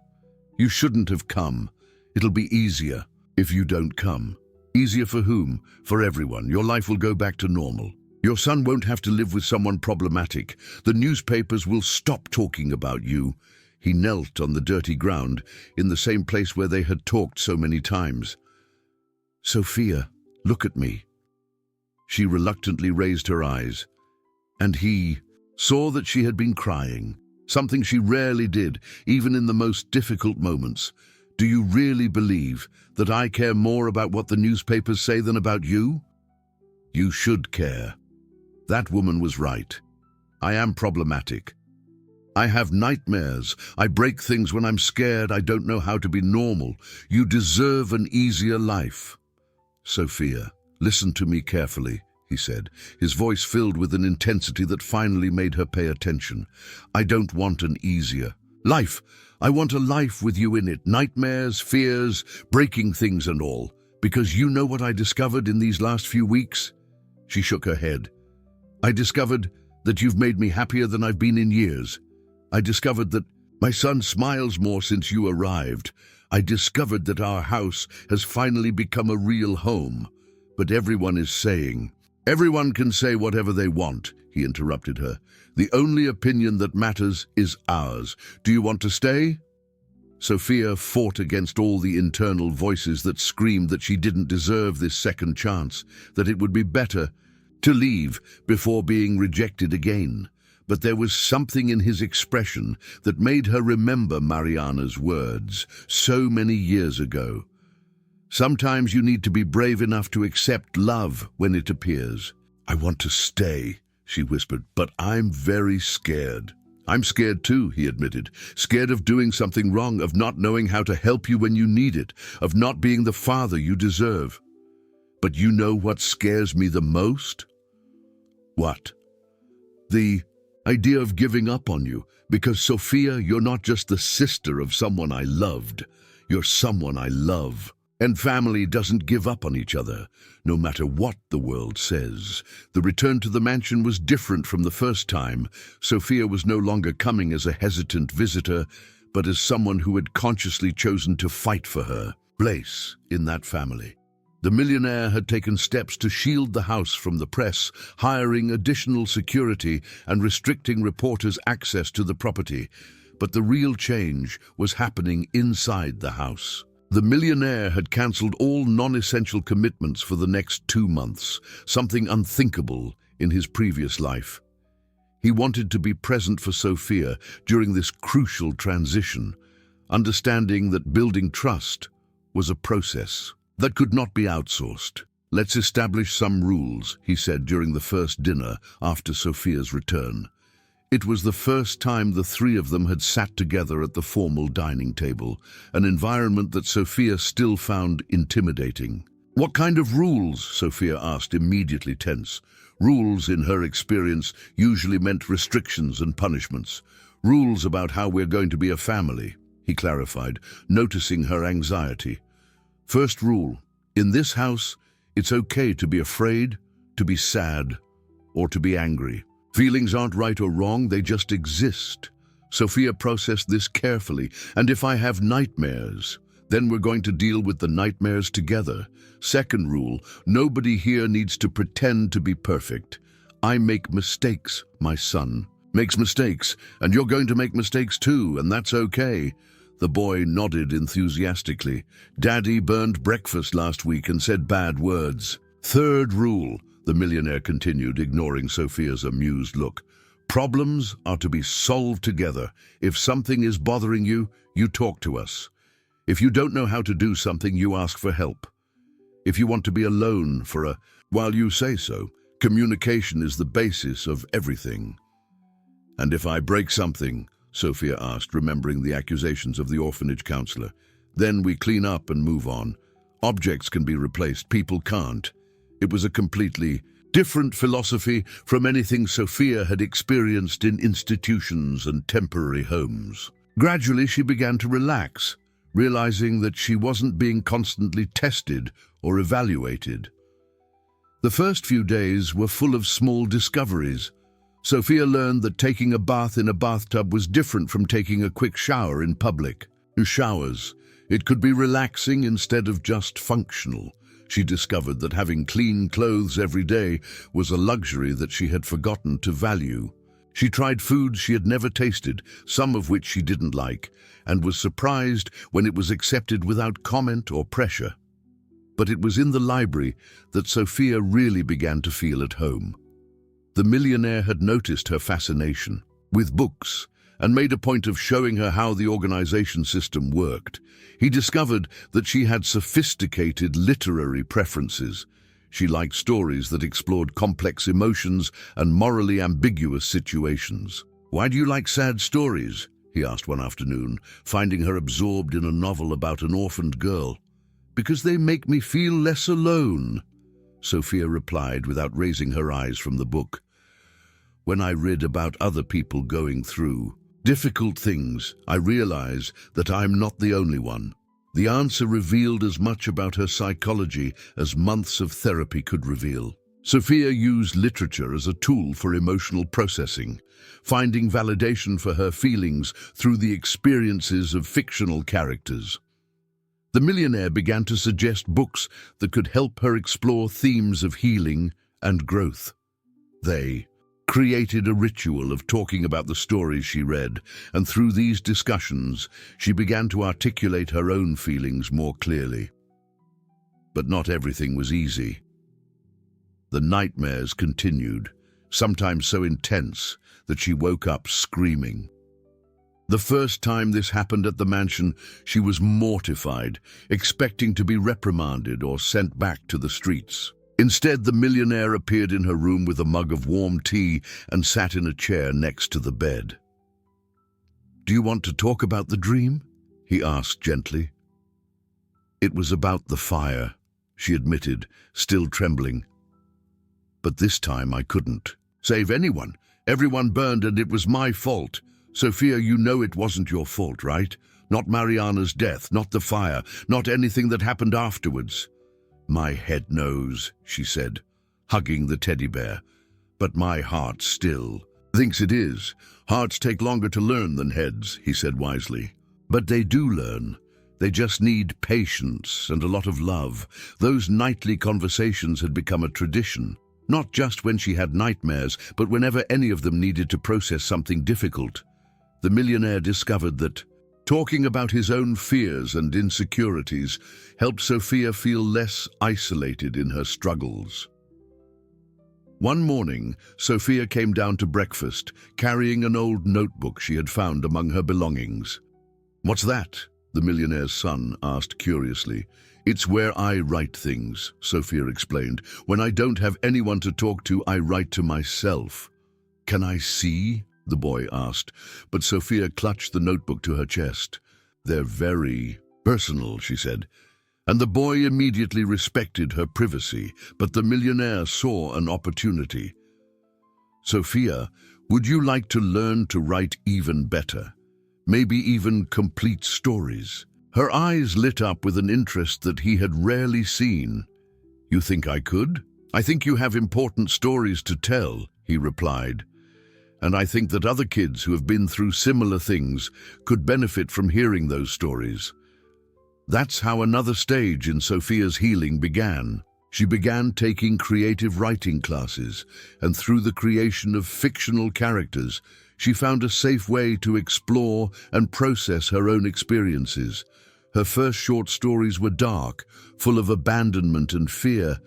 "You shouldn't have come. It'll be easier if you don't come." "Easier for whom?" "For everyone. Your life will go back to normal. Your son won't have to live with someone problematic. The newspapers will stop talking about you." He knelt on the dirty ground, in the same place where they had talked so many times. "Sophia, look at me." She reluctantly raised her eyes, and he saw that she had been crying, something she rarely did, even in the most difficult moments. "Do you really believe that I care more about what the newspapers say than about you?" "You should care." That woman was right. I am problematic. I have nightmares. I break things when I'm scared. I don't know how to be normal. You deserve an easier life. "Sophia, listen to me carefully," he said, his voice filled with an intensity that finally made her pay attention. "I don't want an easier life. I want a life with you in it. Nightmares, fears, breaking things and all. Because you know what I discovered in these last few weeks?" She shook her head. "I discovered that you've made me happier than I've been in years. I discovered that my son smiles more since you arrived. I discovered that our house has finally become a real home. But everyone is saying—" "Everyone can say whatever they want," he interrupted her. "The only opinion that matters is ours. Do you want to stay?" Sophia fought against all the internal voices that screamed that she didn't deserve this second chance, that it would be better to leave before being rejected again. But there was something in his expression that made her remember Mariana's words so many years ago. "Sometimes you need to be brave enough to accept love when it appears." "I want to stay," she whispered, "but I'm very scared." "I'm scared too," he admitted. "Scared of doing something wrong, of not knowing how to help you when you need it, of not being the father you deserve. But you know what scares me the most?" "What?" "The idea of giving up on you. Because, Sophia, you're not just the sister of someone I loved. You're someone I love. And family doesn't give up on each other, no matter what the world says." The return to the mansion was different from the first time. Sophia was no longer coming as a hesitant visitor, but as someone who had consciously chosen to fight for her place in that family. The millionaire had taken steps to shield the house from the press, hiring additional security and restricting reporters' access to the property. But the real change was happening inside the house. The millionaire had cancelled all non-essential commitments for the next 2 months, something unthinkable in his previous life. He wanted to be present for Sophia during this crucial transition, understanding that building trust was a process that could not be outsourced. "Let's establish some rules," he said during the first dinner after Sophia's return. It was the first time the three of them had sat together at the formal dining table, an environment that Sophia still found intimidating. "What kind of rules?" Sophia asked, immediately tense. Rules, in her experience, usually meant restrictions and punishments. "Rules about how we're going to be a family," he clarified, noticing her anxiety. "First rule, in this house, it's okay to be afraid, to be sad, or to be angry. Feelings aren't right or wrong, they just exist." Sophia processed this carefully. "And if I have nightmares, then we're going to deal with the nightmares together. Second rule, nobody here needs to pretend to be perfect. I make mistakes, my son makes mistakes, and you're going to make mistakes too, and that's okay." The boy nodded enthusiastically. "Daddy burned breakfast last week and said bad words." "Third rule," the millionaire continued, ignoring Sophia's amused look. "Problems are to be solved together. If something is bothering you, you talk to us. If you don't know how to do something, you ask for help. If you want to be alone for a while, you say so. Communication is the basis of everything." "And if I break something?" Sophia asked, remembering the accusations of the orphanage counselor. "Then we clean up and move on. Objects can be replaced, people can't." It was a completely different philosophy from anything Sophia had experienced in institutions and temporary homes. Gradually, she began to relax, realizing that she wasn't being constantly tested or evaluated. The first few days were full of small discoveries. Sophia learned that taking a bath in a bathtub was different from taking a quick shower in public. Showers. It could be relaxing instead of just functional. She discovered that having clean clothes every day was a luxury that she had forgotten to value. She tried foods she had never tasted, some of which she didn't like, and was surprised when it was accepted without comment or pressure. But it was in the library that Sophia really began to feel at home. The millionaire had noticed her fascination with books and made a point of showing her how the organization system worked. He discovered that she had sophisticated literary preferences. She liked stories that explored complex emotions and morally ambiguous situations. "Why do you like sad stories?" he asked one afternoon, finding her absorbed in a novel about an orphaned girl. "Because they make me feel less alone," Sophia replied without raising her eyes from the book. "When I read about other people going through difficult things, I realize that I'm not the only one." The answer revealed as much about her psychology as months of therapy could reveal. Sophia used literature as a tool for emotional processing, finding validation for her feelings through the experiences of fictional characters. The millionaire began to suggest books that could help her explore themes of healing and growth. They created a ritual of talking about the stories she read, and through these discussions, she began to articulate her own feelings more clearly. But not everything was easy. The nightmares continued, sometimes so intense that she woke up screaming. The first time this happened at the mansion, she was mortified, expecting to be reprimanded or sent back to the streets. Instead, the millionaire appeared in her room with a mug of warm tea and sat in a chair next to the bed. "Do you want to talk about the dream?" he asked gently. "It was about the fire," she admitted, still trembling. "But this time I couldn't save anyone. Everyone burned and it was my fault. Sophia, you know it wasn't your fault, right? Not Mariana's death, not the fire, not anything that happened afterwards." "My head knows," she said, hugging the teddy bear. "But my heart still thinks it is. Hearts take longer to learn than heads," he said wisely. "But they do learn. They just need patience and a lot of love." Those nightly conversations had become a tradition, not just when she had nightmares, but whenever any of them needed to process something difficult. The millionaire discovered that talking about his own fears and insecurities helped Sophia feel less isolated in her struggles. One morning, Sophia came down to breakfast, carrying an old notebook she had found among her belongings. "What's that?" the millionaire's son asked curiously. "It's where I write things," Sophia explained. "When I don't have anyone to talk to, I write to myself." "Can I see?" the boy asked, but Sophia clutched the notebook to her chest. "They're very personal," she said, and the boy immediately respected her privacy, but the millionaire saw an opportunity. "Sophia, would you like to learn to write even better? Maybe even complete stories?" Her eyes lit up with an interest that he had rarely seen. "You think I could?" "I think you have important stories to tell," he replied. "And I think that other kids who have been through similar things could benefit from hearing those stories." That's how another stage in Sophia's healing began. She began taking creative writing classes, and through the creation of fictional characters, she found a safe way to explore and process her own experiences. Her first short stories were dark, full of abandonment and fear,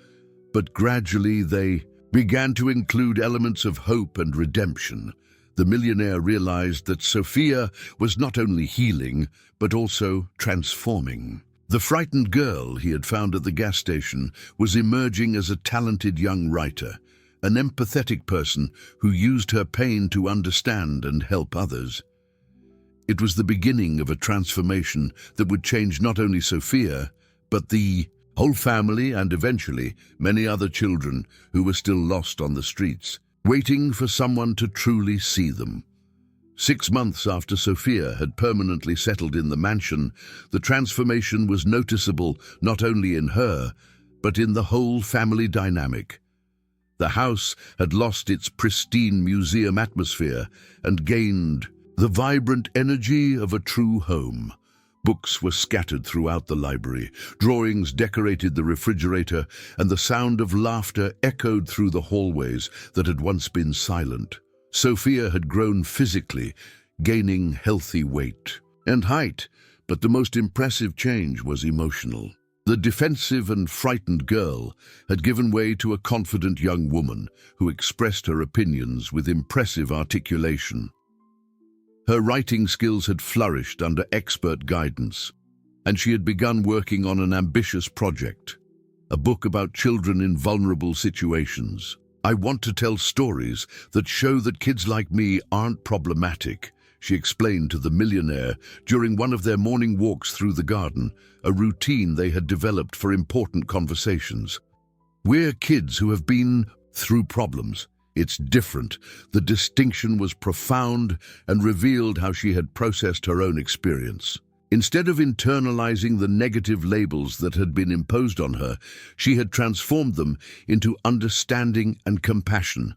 but gradually they began to include elements of hope and redemption. The millionaire realized that Sophia was not only healing, but also transforming. The frightened girl he had found at the gas station was emerging as a talented young writer, an empathetic person who used her pain to understand and help others. It was the beginning of a transformation that would change not only Sophia, but the whole family and eventually many other children who were still lost on the streets, waiting for someone to truly see them. 6 months after Sophia had permanently settled in the mansion, the transformation was noticeable not only in her, but in the whole family dynamic. The house had lost its pristine museum atmosphere and gained the vibrant energy of a true home. Books were scattered throughout the library, drawings decorated the refrigerator, and the sound of laughter echoed through the hallways that had once been silent. Sophia had grown physically, gaining healthy weight and height, but the most impressive change was emotional. The defensive and frightened girl had given way to a confident young woman who expressed her opinions with impressive articulation. Her writing skills had flourished under expert guidance, and she had begun working on an ambitious project, a book about children in vulnerable situations. "I want to tell stories that show that kids like me aren't problematic," she explained to the millionaire during one of their morning walks through the garden, a routine they had developed for important conversations. "We're kids who have been through problems. It's different." The distinction was profound and revealed how she had processed her own experience. Instead of internalizing the negative labels that had been imposed on her, she had transformed them into understanding and compassion.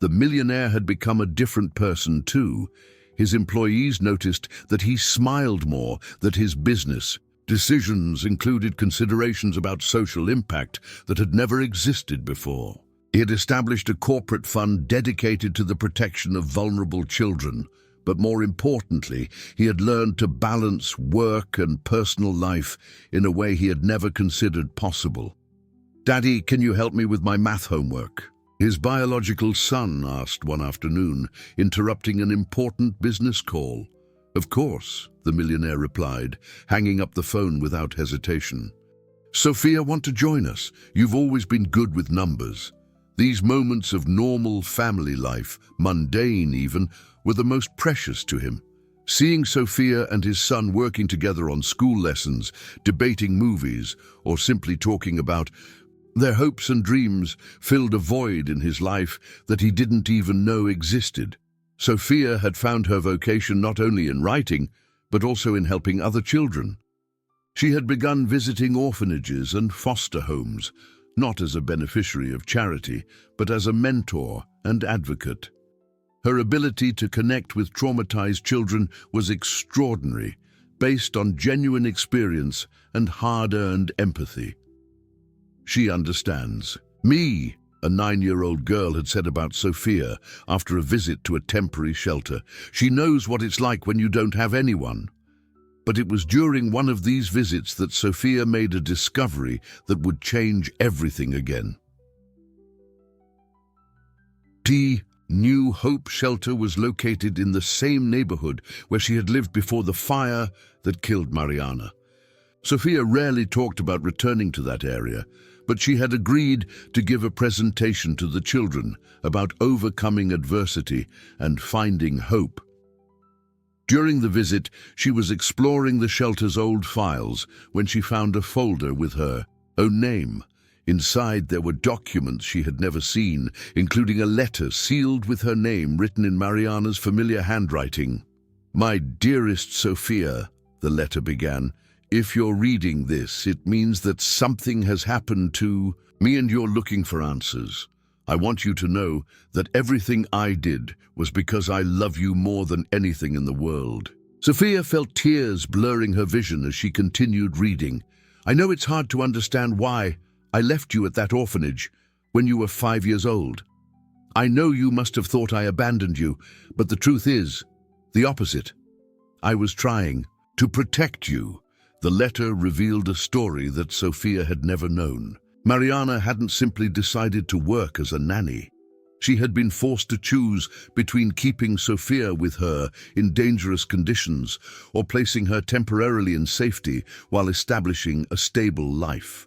The millionaire had become a different person too. His employees noticed that he smiled more, that his business decisions included considerations about social impact that had never existed before. He had established a corporate fund dedicated to the protection of vulnerable children, but more importantly, he had learned to balance work and personal life in a way he had never considered possible. "Daddy, can you help me with my math homework?" his biological son asked one afternoon, interrupting an important business call. "Of course," the millionaire replied, hanging up the phone without hesitation. "Sophia, want to join us? You've always been good with numbers." These moments of normal family life, mundane even, were the most precious to him. Seeing Sophia and his son working together on school lessons, debating movies, or simply talking about their hopes and dreams filled a void in his life that he didn't even know existed. Sophia had found her vocation not only in writing, but also in helping other children. She had begun visiting orphanages and foster homes, not as a beneficiary of charity, but as a mentor and advocate. Her ability to connect with traumatized children was extraordinary, based on genuine experience and hard-earned empathy. "She understands me," a 9-year-old girl had said about Sophia after a visit to a temporary shelter. "She knows what it's like when you don't have anyone." But it was during one of these visits that Sophia made a discovery that would change everything again. New Hope Shelter was located in the same neighborhood where she had lived before the fire that killed Mariana. Sophia rarely talked about returning to that area, but she had agreed to give a presentation to the children about overcoming adversity and finding hope. During the visit, she was exploring the shelter's old files when she found a folder with her own name. Inside there were documents she had never seen, including a letter sealed with her name written in Mariana's familiar handwriting. "My dearest Sophia," the letter began, "if you're reading this, it means that something has happened to me and you're looking for answers. I want you to know that everything I did was because I love you more than anything in the world." Sophia felt tears blurring her vision as she continued reading. "I know it's hard to understand why I left you at that orphanage when you were 5 years old. I know you must have thought I abandoned you, but the truth is the opposite. I was trying to protect you." The letter revealed a story that Sophia had never known. Mariana hadn't simply decided to work as a nanny. She had been forced to choose between keeping Sophia with her in dangerous conditions or placing her temporarily in safety while establishing a stable life.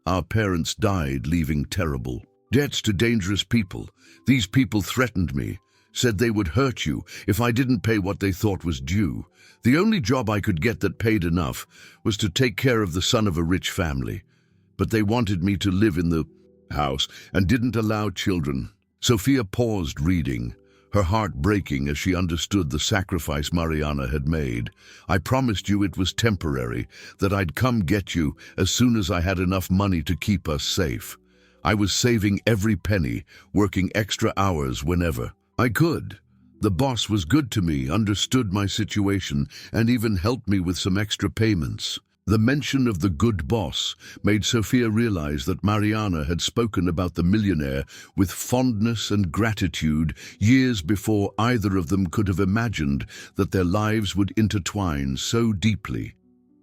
"Our parents died, leaving terrible debts to dangerous people. These people threatened me, said they would hurt you if I didn't pay what they thought was due. The only job I could get that paid enough was to take care of the son of a rich family. But they wanted me to live in the house and didn't allow children." Sophia paused reading, her heart breaking as she understood the sacrifice Mariana had made. "I promised you it was temporary, that I'd come get you as soon as I had enough money to keep us safe. I was saving every penny, working extra hours whenever I could. The boss was good to me, understood my situation, and even helped me with some extra payments." The mention of the good boss made Sophia realize that Mariana had spoken about the millionaire with fondness and gratitude years before either of them could have imagined that their lives would intertwine so deeply.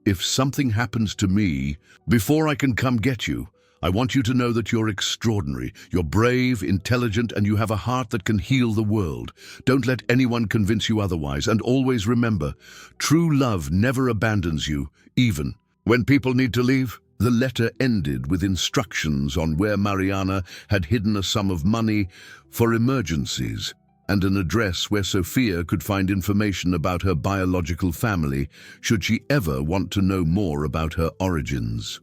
If something happens to me, before I can come get you, I want you to know that you're extraordinary. You're brave, intelligent, and you have a heart that can heal the world. Don't let anyone convince you otherwise, and always remember, true love never abandons you, even when people need to leave. The letter ended with instructions on where Mariana had hidden a sum of money for emergencies, and an address where Sophia could find information about her biological family, should she ever want to know more about her origins.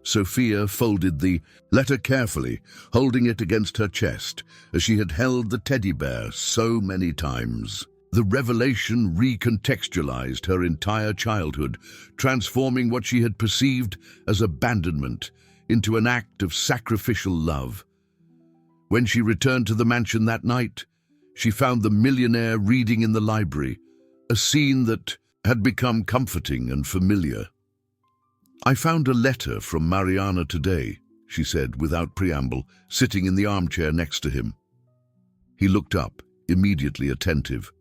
Sophia folded the letter carefully, holding it against her chest, as she had held the teddy bear so many times. The revelation recontextualized her entire childhood, transforming what she had perceived as abandonment into an act of sacrificial love. When she returned to the mansion that night, she found the millionaire reading in the library, a scene that had become comforting and familiar. "I found a letter from Mariana today," she said without preamble, sitting in the armchair next to him. He looked up, immediately attentive.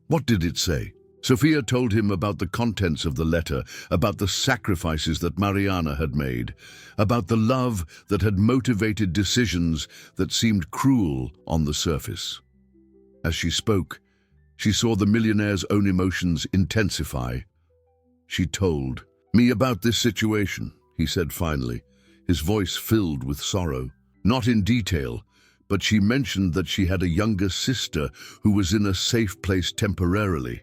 "What did it say?" Sophia told him about the contents of the letter, about the sacrifices that Mariana had made, about the love that had motivated decisions that seemed cruel on the surface. As she spoke, she saw the millionaire's own emotions intensify. "She told me about this situation," he said finally, his voice filled with sorrow. "Not in detail, but she mentioned that she had a younger sister who was in a safe place temporarily.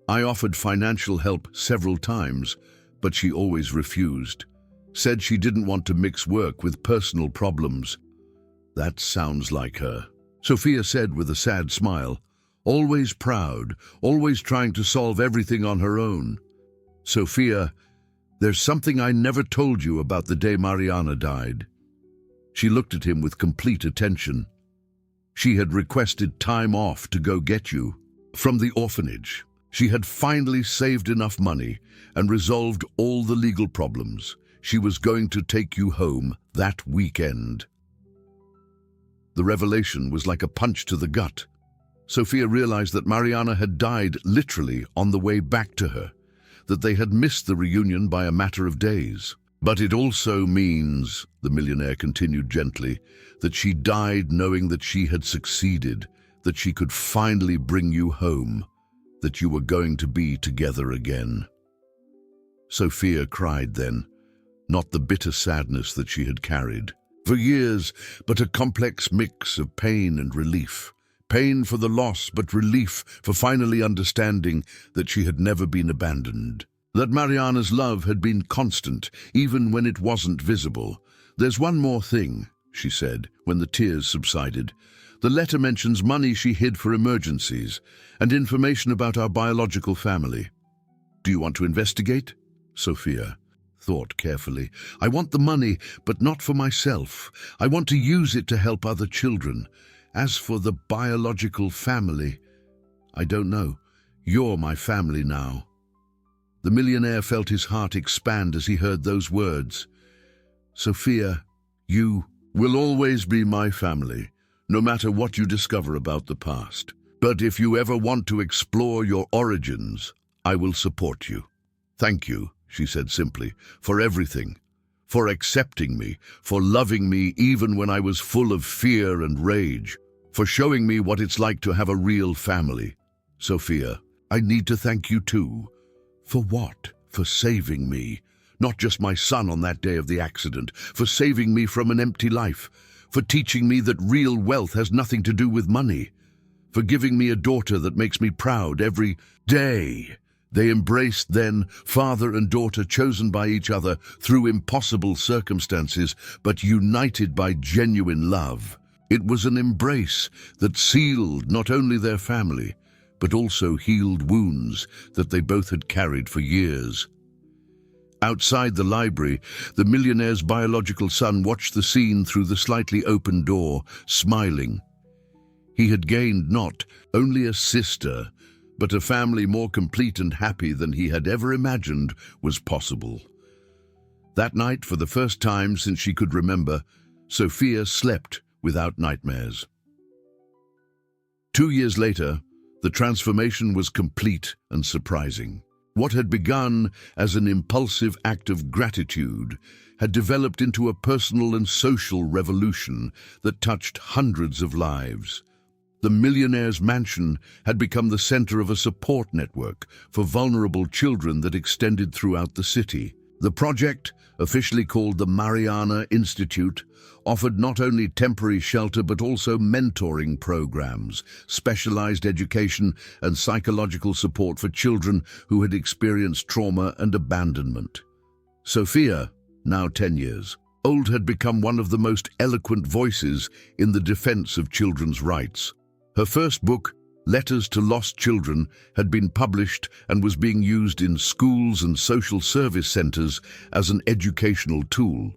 I offered financial help several times, but she always refused. Said she didn't want to mix work with personal problems." "That sounds like her," Sophia said with a sad smile. "Always proud, always trying to solve everything on her own. Sophia, there's something I never told you about the day Mariana died." She looked at him with complete attention. "She had requested time off to go get you from the orphanage. She had finally saved enough money and resolved all the legal problems. She was going to take you home that weekend." The revelation was like a punch to the gut. Sophia realized that Mariana had died literally on the way back to her, that they had missed the reunion by a matter of days. "But it also means," the millionaire continued gently, "that she died knowing that she had succeeded, that she could finally bring you home, that you were going to be together again." Sophia cried then, not the bitter sadness that she had carried for years, but a complex mix of pain and relief. Pain for the loss, but relief for finally understanding that she had never been abandoned. That Mariana's love had been constant, even when it wasn't visible. "There's one more thing," she said, when the tears subsided. "The letter mentions money she hid for emergencies, and information about our biological family. Do you want to investigate?" Sophia thought carefully. "I want the money, but not for myself. I want to use it to help other children. As for the biological family, I don't know. You're my family now." The millionaire felt his heart expand as he heard those words. "Sophia, you will always be my family, no matter what you discover about the past. But if you ever want to explore your origins, I will support you. Thank you," she said simply, "for everything, for accepting me, for loving me even when I was full of fear and rage, for showing me what it's like to have a real family. Sophia, I need to thank you too." "For what?" "For saving me. Not just my son on that day of the accident, for saving me from an empty life, for teaching me that real wealth has nothing to do with money, for giving me a daughter that makes me proud every day." They embraced then, father and daughter chosen by each other through impossible circumstances, but united by genuine love. It was an embrace that sealed not only their family, but also healed wounds that they both had carried for years. Outside the library, the millionaire's biological son watched the scene through the slightly open door, smiling. He had gained not only a sister, but a family more complete and happy than he had ever imagined was possible. That night, for the first time since she could remember, Sophia slept without nightmares. 2 years later, the transformation was complete and surprising. What had begun as an impulsive act of gratitude had developed into a personal and social revolution that touched hundreds of lives. The millionaire's mansion had become the center of a support network for vulnerable children that extended throughout the city. The project, officially called the Mariana Institute, offered not only temporary shelter but also mentoring programs, specialized education, and psychological support for children who had experienced trauma and abandonment. Sophia, now 10 years old, had become one of the most eloquent voices in the defense of children's rights. Her first book, Letters to Lost Children, had been published and was being used in schools and social service centers as an educational tool.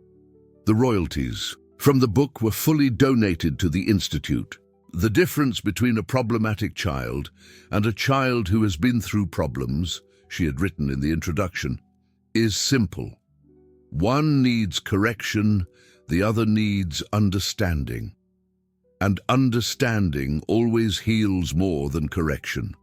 The royalties from the book were fully donated to the Institute. The difference between a problematic child and a child who has been through problems, she had written in the introduction, is simple. One needs correction, the other needs understanding. And understanding always heals more than correction.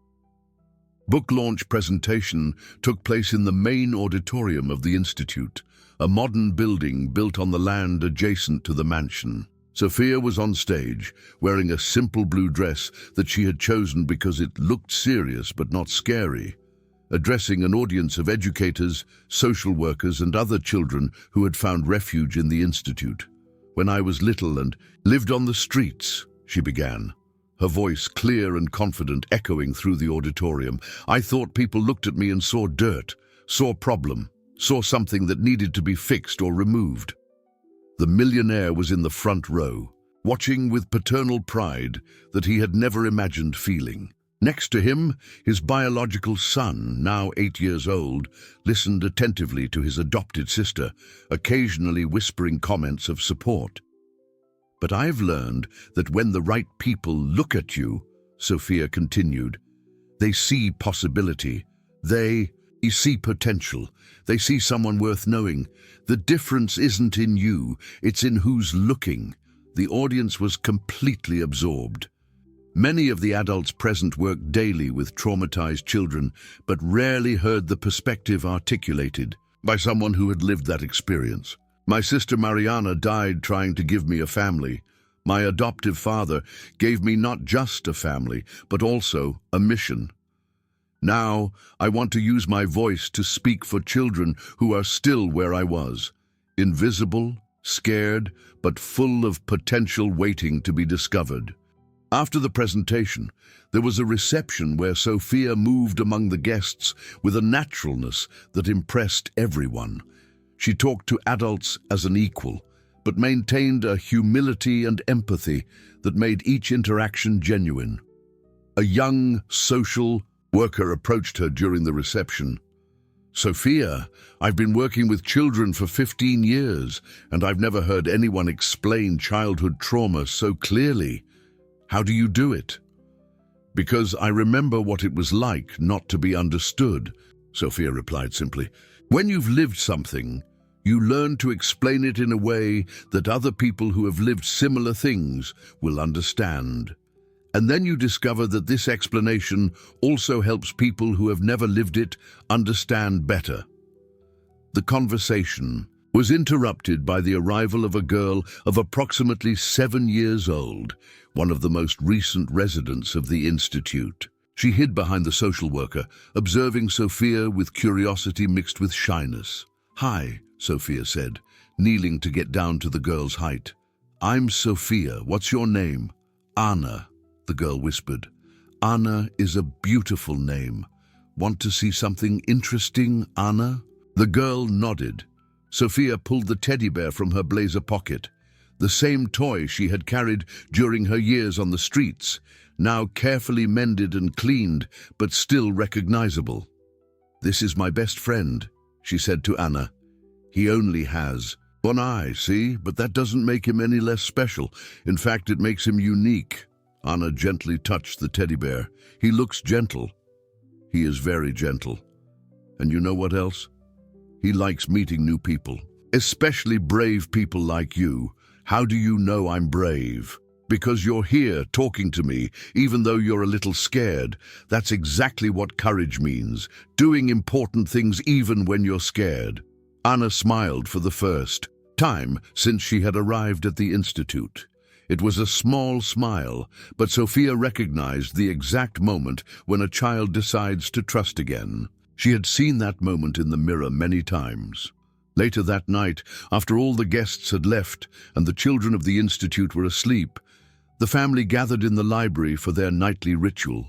Book launch presentation took place in the main auditorium of the Institute, a modern building built on the land adjacent to the mansion. Sophia was on stage, wearing a simple blue dress that she had chosen because it looked serious but not scary, addressing an audience of educators, social workers, and other children who had found refuge in the Institute. When I was little and lived on the streets, she began, her voice clear and confident echoing through the auditorium. I thought people looked at me and saw dirt, saw problem, saw something that needed to be fixed or removed. The millionaire was in the front row, watching with paternal pride that he had never imagined feeling. Next to him, his biological son, now 8 years old, listened attentively to his adopted sister, occasionally whispering comments of support. But I've learned that when the right people look at you, Sophia continued, they see possibility. They see potential. They see someone worth knowing. The difference isn't in you, it's in who's looking. The audience was completely absorbed. Many of the adults present worked daily with traumatized children, but rarely heard the perspective articulated by someone who had lived that experience. My sister Mariana died trying to give me a family. My adoptive father gave me not just a family, but also a mission. Now, I want to use my voice to speak for children who are still where I was, invisible, scared, but full of potential waiting to be discovered. After the presentation, there was a reception where Sophia moved among the guests with a naturalness that impressed everyone. She talked to adults as an equal, but maintained a humility and empathy that made each interaction genuine. A young social worker approached her during the reception. Sophia, I've been working with children for 15 years, and I've never heard anyone explain childhood trauma so clearly. How do you do it? Because I remember what it was like not to be understood, Sophia replied simply. When you've lived something, you learn to explain it in a way that other people who have lived similar things will understand. And then you discover that this explanation also helps people who have never lived it understand better. The conversation was interrupted by the arrival of a girl of approximately 7 years old, one of the most recent residents of the Institute. She hid behind the social worker, observing Sophia with curiosity mixed with shyness. Hi, Sophia said, kneeling to get down to the girl's height. I'm Sophia. What's your name? Anna, the girl whispered. Anna is a beautiful name. Want to see something interesting, Anna? The girl nodded. Sophia pulled the teddy bear from her blazer pocket, the same toy she had carried during her years on the streets, now carefully mended and cleaned, but still recognizable. This is my best friend, she said to Anna. He only has one eye, see? But that doesn't make him any less special. In fact, it makes him unique. Anna gently touched the teddy bear. He looks gentle. He is very gentle. And you know what else? He likes meeting new people, especially brave people like you. How do you know I'm brave? Because you're here talking to me, even though you're a little scared. That's exactly what courage means, doing important things even when you're scared. Anna smiled for the first time since she had arrived at the institute. It was a small smile, but Sophia recognized the exact moment when a child decides to trust again. She had seen that moment in the mirror many times. Later that night, after all the guests had left and the children of the institute were asleep, the family gathered in the library for their nightly ritual.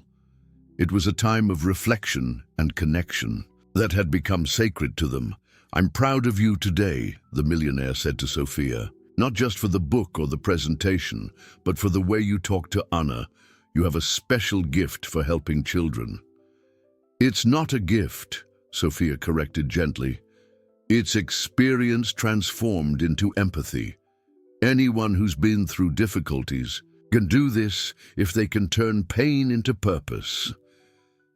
It was a time of reflection and connection that had become sacred to them. "I'm proud of you today," the millionaire said to Sophia. "Not just for the book or the presentation, but for the way you talk to Anna. You have a special gift for helping children." "It's not a gift," Sophia corrected gently. "It's experience transformed into empathy. Anyone who's been through difficulties can do this if they can turn pain into purpose."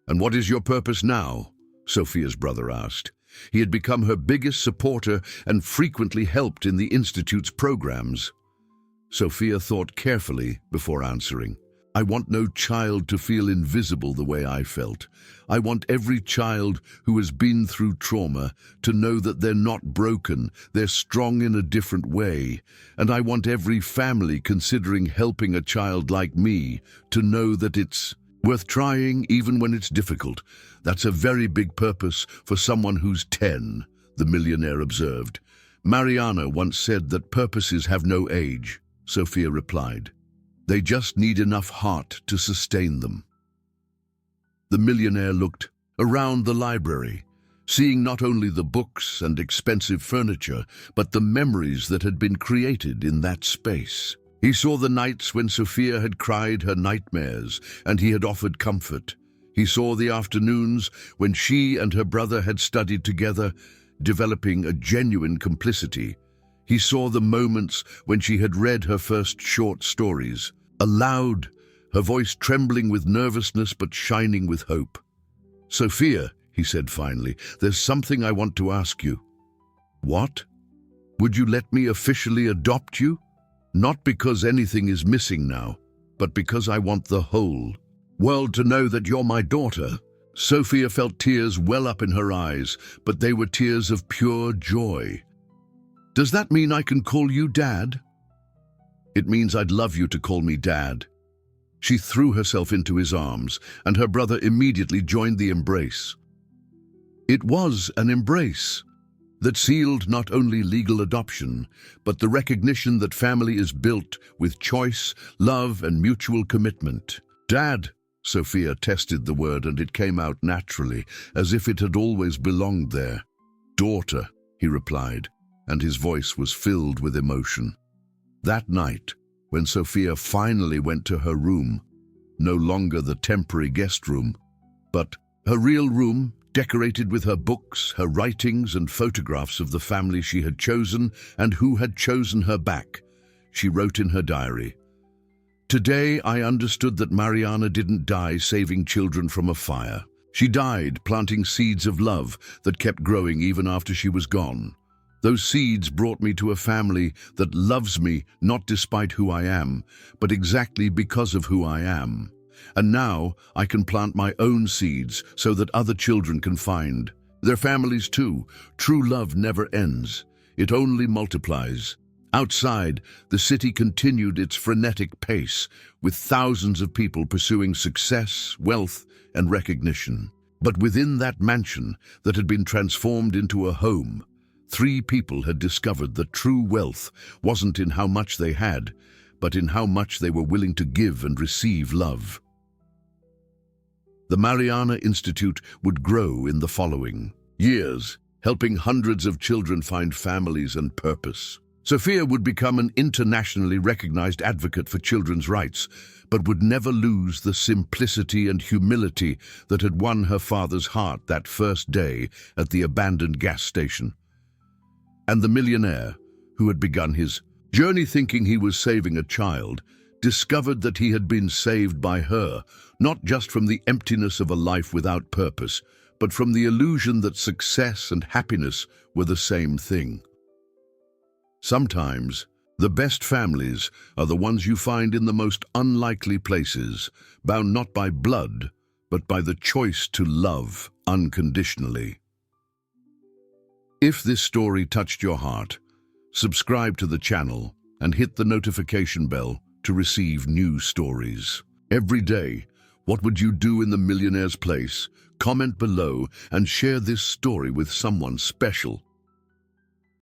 "And what is your purpose now?" Sophia's brother asked. He had become her biggest supporter and frequently helped in the Institute's programs. Sophia thought carefully before answering. "I want no child to feel invisible the way I felt. I want every child who has been through trauma to know that they're not broken, they're strong in a different way. And I want every family considering helping a child like me to know that it's worth trying even when it's difficult. That's a very big purpose for someone who's 10, the millionaire observed. "Mariana once said that purposes have no age," Sophia replied. "They just need enough heart to sustain them." The millionaire looked around the library, seeing not only the books and expensive furniture, but the memories that had been created in that space. He saw the nights when Sophia had cried her nightmares and he had offered comfort. He saw the afternoons when she and her brother had studied together, developing a genuine complicity. He saw the moments when she had read her first short stories, aloud, her voice trembling with nervousness but shining with hope. "Sophia," he said finally, "there's something I want to ask you." "What?" "Would you let me officially adopt you? Not because anything is missing now, but because I want the whole world to know that you're my daughter." Sophia felt tears well up in her eyes, but they were tears of pure joy. "Does that mean I can call you Dad?" "It means I'd love you to call me Dad." She threw herself into his arms, and her brother immediately joined the embrace. It was an embrace that sealed not only legal adoption, but the recognition that family is built with choice, love, and mutual commitment. "Dad," Sophia tested the word, and it came out naturally, as if it had always belonged there. "Daughter," he replied, and his voice was filled with emotion. That night, when Sophia finally went to her room, no longer the temporary guest room, but her real room, decorated with her books, her writings, and photographs of the family she had chosen and who had chosen her back, she wrote in her diary, "Today I understood that Mariana didn't die saving children from a fire. She died planting seeds of love that kept growing even after she was gone. Those seeds brought me to a family that loves me not despite who I am, but exactly because of who I am. And now I can plant my own seeds so that other children can find their families too. True love never ends. It only multiplies." Outside, the city continued its frenetic pace, with thousands of people pursuing success, wealth, and recognition. But within that mansion that had been transformed into a home, 3 people had discovered that true wealth wasn't in how much they had, but in how much they were willing to give and receive love. The Mariana Institute would grow in the following years, helping hundreds of children find families and purpose. Sophia would become an internationally recognized advocate for children's rights, but would never lose the simplicity and humility that had won her father's heart that first day at the abandoned gas station. And the millionaire, who had begun his journey thinking he was saving a child, discovered that he had been saved by her, not just from the emptiness of a life without purpose, but from the illusion that success and happiness were the same thing. Sometimes, The best families are the ones you find in the most unlikely places, bound not by blood, but by the choice to love unconditionally. If this story touched your heart, subscribe to the channel and hit the notification bell to receive new stories. Every day, what would you do in the millionaire's place? Comment below and share this story with someone special.